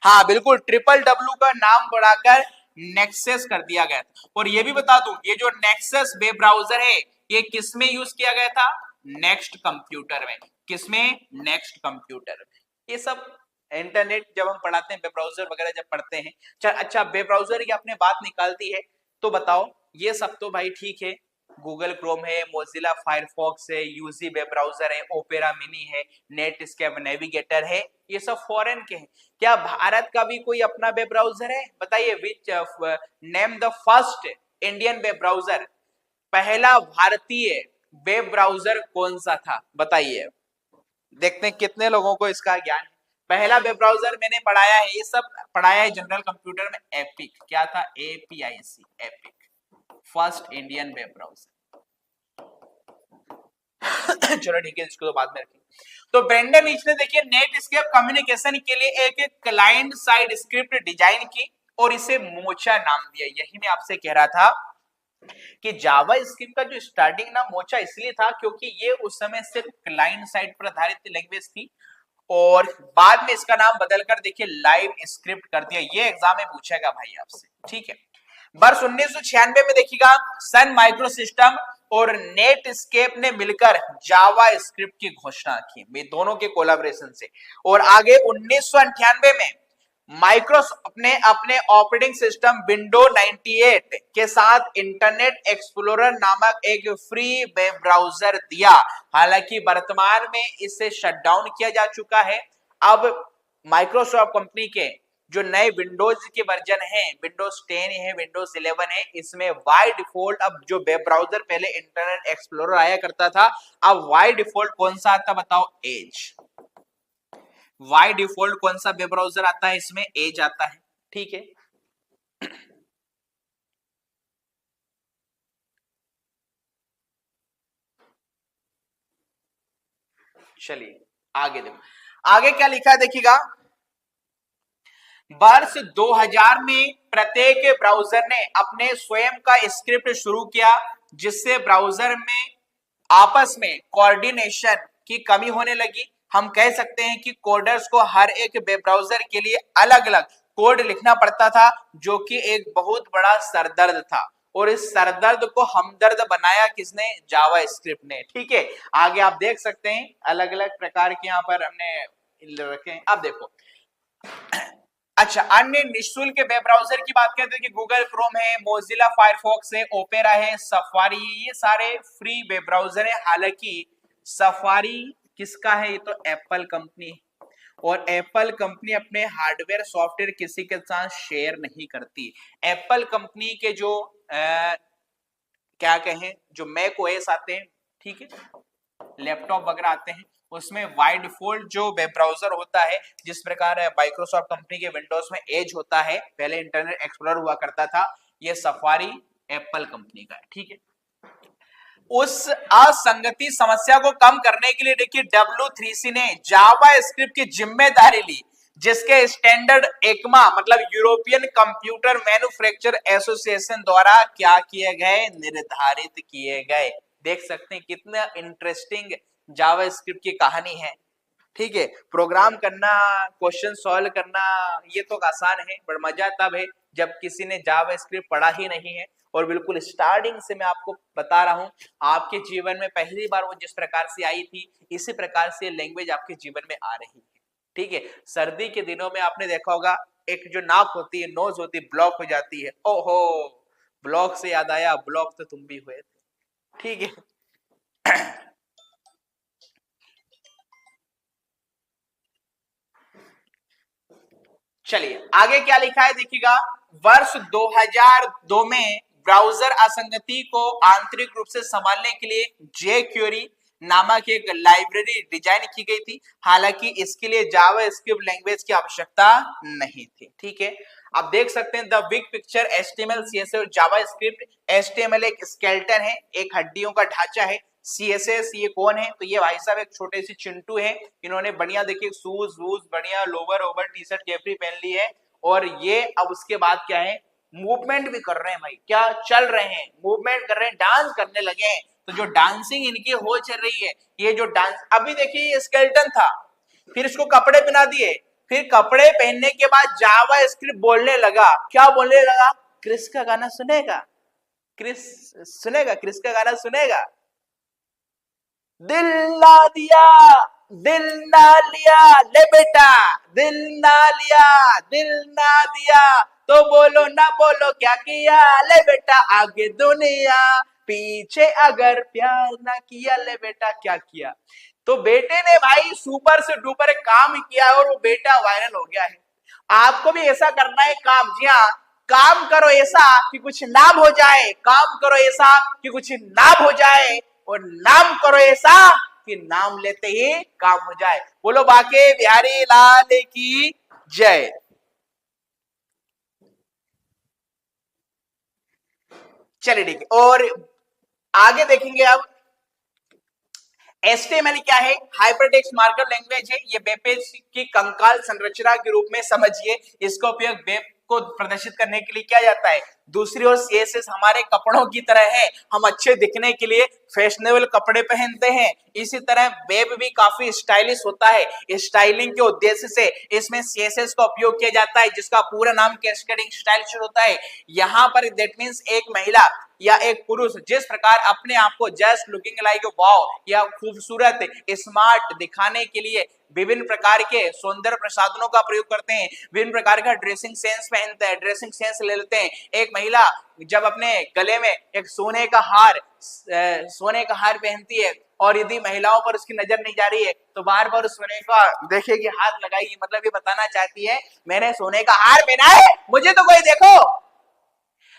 हाँ बिल्कुल, ट्रिपल का नाम बढ़ाकर नेक्सस कर दिया गया था। और ये भी बता दूं, ये जो नेक्सस वेब ब्राउजर है ये किसमें यूज किया गया था? नेक्स्ट कंप्यूटर में। किसमें? नेक्स्ट कंप्यूटर में। ये सब इंटरनेट जब हम पढ़ाते हैं, वेब ब्राउजर वगैरह जब पढ़ते हैं। अच्छा, वेब ब्राउजर की आपने बात निकालती है तो बताओ, ये सब तो भाई ठीक है, गूगल क्रोम है, मोजिला फायरफॉक्स है, यूजी वेब ब्राउजर है, ओपेरा मिनी है, नेटस्केप नेविगेटर है, ये सब फॉरेन के हैं। क्या भारत का भी कोई अपना वेब ब्राउजर है? बताइए, which name the first Indian web browser. पहला भारतीय वेब ब्राउजर कौन सा था? बताइए, देखते हैं कितने लोगों को इसका ज्ञान है। पहला वेब ब्राउजर मैंने पढ़ाया है, ये सब पढ़ाया है जनरल कंप्यूटर में, एपिक। क्या था? APIC, epic, first Indian web browser. चलो ठीक है, इसको तो बाद में रखेंगे। तो ब्रेंडन लीच ने देखिए नेटस्केप कम्युनिकेशन के लिए एक क्लाइंट साइड स्क्रिप्ट डिजाइन की और इसे मोचा नाम दिया। यही मैं आपसे कह रहा था कि जावा स्क्रिप्ट का जो स्टार्टिंग नाम मोचा इसलिए था क्योंकि ये उस समय सिर्फ क्लाइंट साइड पर आधारित लैंग्वेज थी और बाद में इसका नाम बदलकर देखिए लाइव स्क्रिप्ट कर दिया। ये एग्जाम में पूछेगा भाई आपसे। ठीक है, वर्ष 1996 में देखिएगा सन माइक्रोसिस्टम और नेटस्केप ने मिलकर जावा स्क्रिप्ट की घोषणा की, वे दोनों के कोलैबोरेशन से। और आगे 1998 में माइक्रोसॉफ्ट ने अपने ऑपरेटिंग सिस्टम विंडो 98 के साथ इंटरनेट एक्सप्लोरर नामक एक फ्री वेब ब्राउजर दिया। हालांकि वर्तमान में इसे शट डाउन किया जा चुका है। अब माइक्रोसॉफ्ट कंपनी के जो नए विंडोज के वर्जन है, विंडोज 10 है, विंडोज 11 है, इसमें बाय डिफॉल्ट अब जो वेब ब्राउजर पहले इंटरनेट एक्सप्लोरर आया करता था, अब बाय डिफॉल्ट कौन सा आता बताओ? एज। बाय डिफॉल्ट कौन सा वेब ब्राउजर आता है इसमें? एज आता है। ठीक है, चलिए आगे देखो, आगे क्या लिखा है देखिएगा। वर्ष 2000 में प्रत्येक ब्राउजर ने अपने स्वयं का स्क्रिप्ट शुरू किया, जिससे ब्राउजर में आपस में कोऑर्डिनेशन की कमी होने लगी। हम कह सकते हैं कि कोडर्स को हर एक वेब ब्राउजर के लिए अलग अलग कोड लिखना पड़ता था, जो कि एक बहुत बड़ा सरदर्द था। और इस सरदर्द को हमदर्द बनाया किसने? जावा स्क्रिप्ट ने। ठीक है, आगे आप देख सकते हैं अलग अलग प्रकार के यहाँ पर हमने रखे। अब देखो, अच्छा, अन्य निःशुल्क वेब ब्राउजर की बात करते हैं कि गूगल क्रोम है, मोजिला फायरफॉक्स है, ओपेरा है, सफारी, ये सारे फ्री वेब ब्राउजर है। हालांकि सफारी किसका है? ये तो एप्पल कंपनी, और एप्पल कंपनी अपने हार्डवेयर सॉफ्टवेयर किसी के साथ शेयर नहीं करती। एप्पल कंपनी के जो क्या कहें, जो मैक ओएस आते हैं, ठीक है, लैपटॉप वगैरह आते हैं, उसमें बाय डिफॉल्ट जो वेब ब्राउजर होता है, जिस प्रकार माइक्रोसॉफ्ट कंपनी के विंडोज में एज होता है, पहले इंटरनेट एक्सप्लोरर हुआ करता था, ये सफारी एप्पल कंपनी का है। ठीक है, उस असंगति समस्या को कम करने के लिए देखिए W3C ने जावा स्क्रिप्ट की जिम्मेदारी ली, जिसके स्टैंडर्ड एकमा मतलब यूरोपियन कंप्यूटर मैन्युफैक्चर एसोसिएशन द्वारा क्या किए गए? निर्धारित किए गए। देख सकते हैं कितना इंटरेस्टिंग जावा स्क्रिप्ट की कहानी है। ठीक है, प्रोग्राम करना, क्वेश्चन सॉल्व करना ये तो आसान है, पर मजा तब है जब किसी ने जावा स्क्रिप्ट पढ़ा ही नहीं है। और बिल्कुल स्टार्टिंग से मैं आपको बता रहा हूं, आपके जीवन में पहली बार वो जिस प्रकार से आई थी, इसी प्रकार से लैंग्वेज आपके जीवन में आ रही है। ठीक है, सर्दी के दिनों में आपने देखा होगा एक जो नाक होती है, नोज होती है, ब्लॉक हो जाती है। ओहो, ब्लॉक से याद आया, ब्लॉक तो तुम भी हुए थे। ठीक है, चलिए आगे क्या लिखा है देखिएगा। वर्ष 2002 में ब्राउजर असंगति को आंतरिक रूप से संभालने के लिए jQuery नामक एक लाइब्रेरी डिजाइन की गई थी। हालांकि इसके लिए जावा स्क्रिप्ट लैंग्वेज की आवश्यकता नहीं थी। ठीक है, आप देख सकते हैं the big picture HTML CSS और जावा स्क्रिप्ट। HTML एक स्केलेटन है, एक हड्डियों का ढांचा है CSS ये कौन है? तो ये भाई साहब एक छोटे से चिंटू है, इन्होंने बढ़िया देखिए शूज वूज बढ़िया lower over T shirt capri पहन ली है, और ये अब उसके बाद क्या है, मूवमेंट भी कर रहे हैं भाई, क्या चल रहे हैं, मूवमेंट कर रहे हैं, डांस करने लगे हैं। तो जो डांसिंग इनकी हो चल रही है, ये जो डांस, अभी देखिए ये स्केलेटन था, फिर इसको कपड़े पहना दिए, फिर कपड़े पहनने के बाद जावा स्क्रिप्ट बोलने लगा, क्या बोलने लगा, क्रिस का गाना सुनेगा, क्रिस सुनेगा, क्रिस का गाना सुनेगा, दिल ना दिया, दिल ना लिया, ले बेटा दिल ना लिया, दिल ना दिया, तो बोलो ना बोलो क्या किया, ले बेटा आगे दुनिया, पीछे अगर प्यार ना किया, ले बेटा क्या किया। तो बेटे ने भाई सुपर से डुपर काम किया और वो बेटा वायरल हो गया है। आपको भी ऐसा करना है काम, जी हाँ, काम करो ऐसा कि कुछ नाम हो जाए, काम करो ऐसा कि कुछ नाम हो जाए, और नाम करो ऐसा कि नाम लेते ही काम हो जाए। बोलो बाके बिहारी लाल की जय। चलिए ठीक है, और आगे देखेंगे अब HTML क्या है, हाइपरटेक्स्ट मार्कअप लैंग्वेज है। ये वेब पेज की कंकाल संरचना के रूप में समझिए, इसका उपयोग वेब को प्रदर्शित करने के लिए किया जाता है। दूसरी ओर CSS हमारे कपड़ों की तरह है, हम अच्छे दिखने के लिए फैशनेबल कपड़े पहनते हैं, इसी तरह वेब भी काफी स्टाइलिश होता है। स्टाइलिंग के उद्देश्य से इसमें CSS का उपयोग किया जाता है, जिसका पूरा नाम कैस्केडिंग स्टाइल होता है। यहाँ पर दैट मींस एक महिला या एक पुरुष जिस प्रकार अपने आप को जस्ट लुकिंग लाइक वाव या खूबसूरत स्मार्ट दिखाने के लिए विभिन्न प्रकार के सौंदर्य प्रसाधनों का प्रयोग करते हैं, विभिन्न प्रकार का ड्रेसिंग सेंस पहनते हैं, ड्रेसिंग सेंस ले लेते हैं। एक महिला जब अपने गले में एक सोने का हार पहनती है, और यदि महिलाओं पर उसकी नजर नहीं जा रही है तो बार बार उस सोने का देखेगी, हाथ लगाएगी, मतलब ये बताना चाहती है मैंने सोने का हार पहना है, मुझे तो कोई देखो।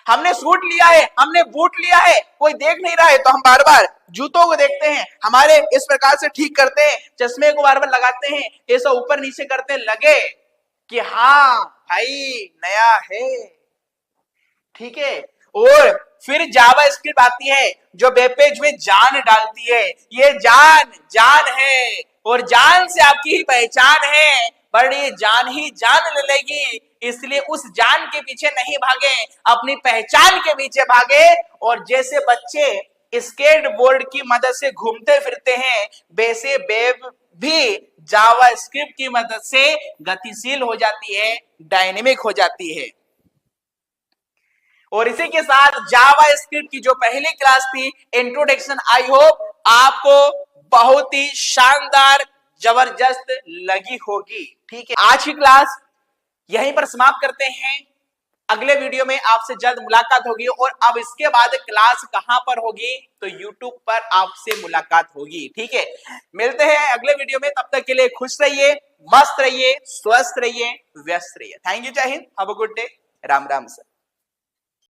हमने सूट लिया है, हमने बूट लिया है, कोई देख नहीं रहा है, तो हम बार बार जूतों को देखते हैं, हमारे इस प्रकार से ठीक करते हैं, चश्मे को बार बार लगाते हैं, ऐसा ऊपर नीचे करते लगे कि हाँ भाई नया है, ठीक है। और फिर जावा स्क्रिप्ट आती है जो वेब पेज में जान डालती है, ये जान है, और जान से आपकी ही पहचान है, पर ये जान ही जान ले लेगी, इसलिए उस जान के पीछे नहीं भागे, अपनी पहचान के पीछे भागे। और जैसे बच्चे स्केट बोर्ड की मदद से घूमते फिरते हैं, वैसे वेब भी जावा स्क्रिप्ट की मदद से गतिशील हो जाती है, डायनेमिक हो जाती है। और इसी के साथ जावा स्क्रिप्ट की जो पहली क्लास थी इंट्रोडक्शन, आई होप आपको बहुत ही शानदार जबरदस्त लगी होगी, ठीक है। आज की क्लास यहीं पर समाप्त करते हैं, अगले वीडियो में आपसे जल्द मुलाकात होगी, और अब इसके बाद क्लास कहां पर होगी, तो YouTube पर आपसे मुलाकात होगी, ठीक है। मिलते हैं अगले वीडियो में, तब तक के लिए खुश रहिए, मस्त रहिए, स्वस्थ रहिए, व्यस्त रहिए। थैंक यू, जय Hind, have a good day, Ram Ram sir.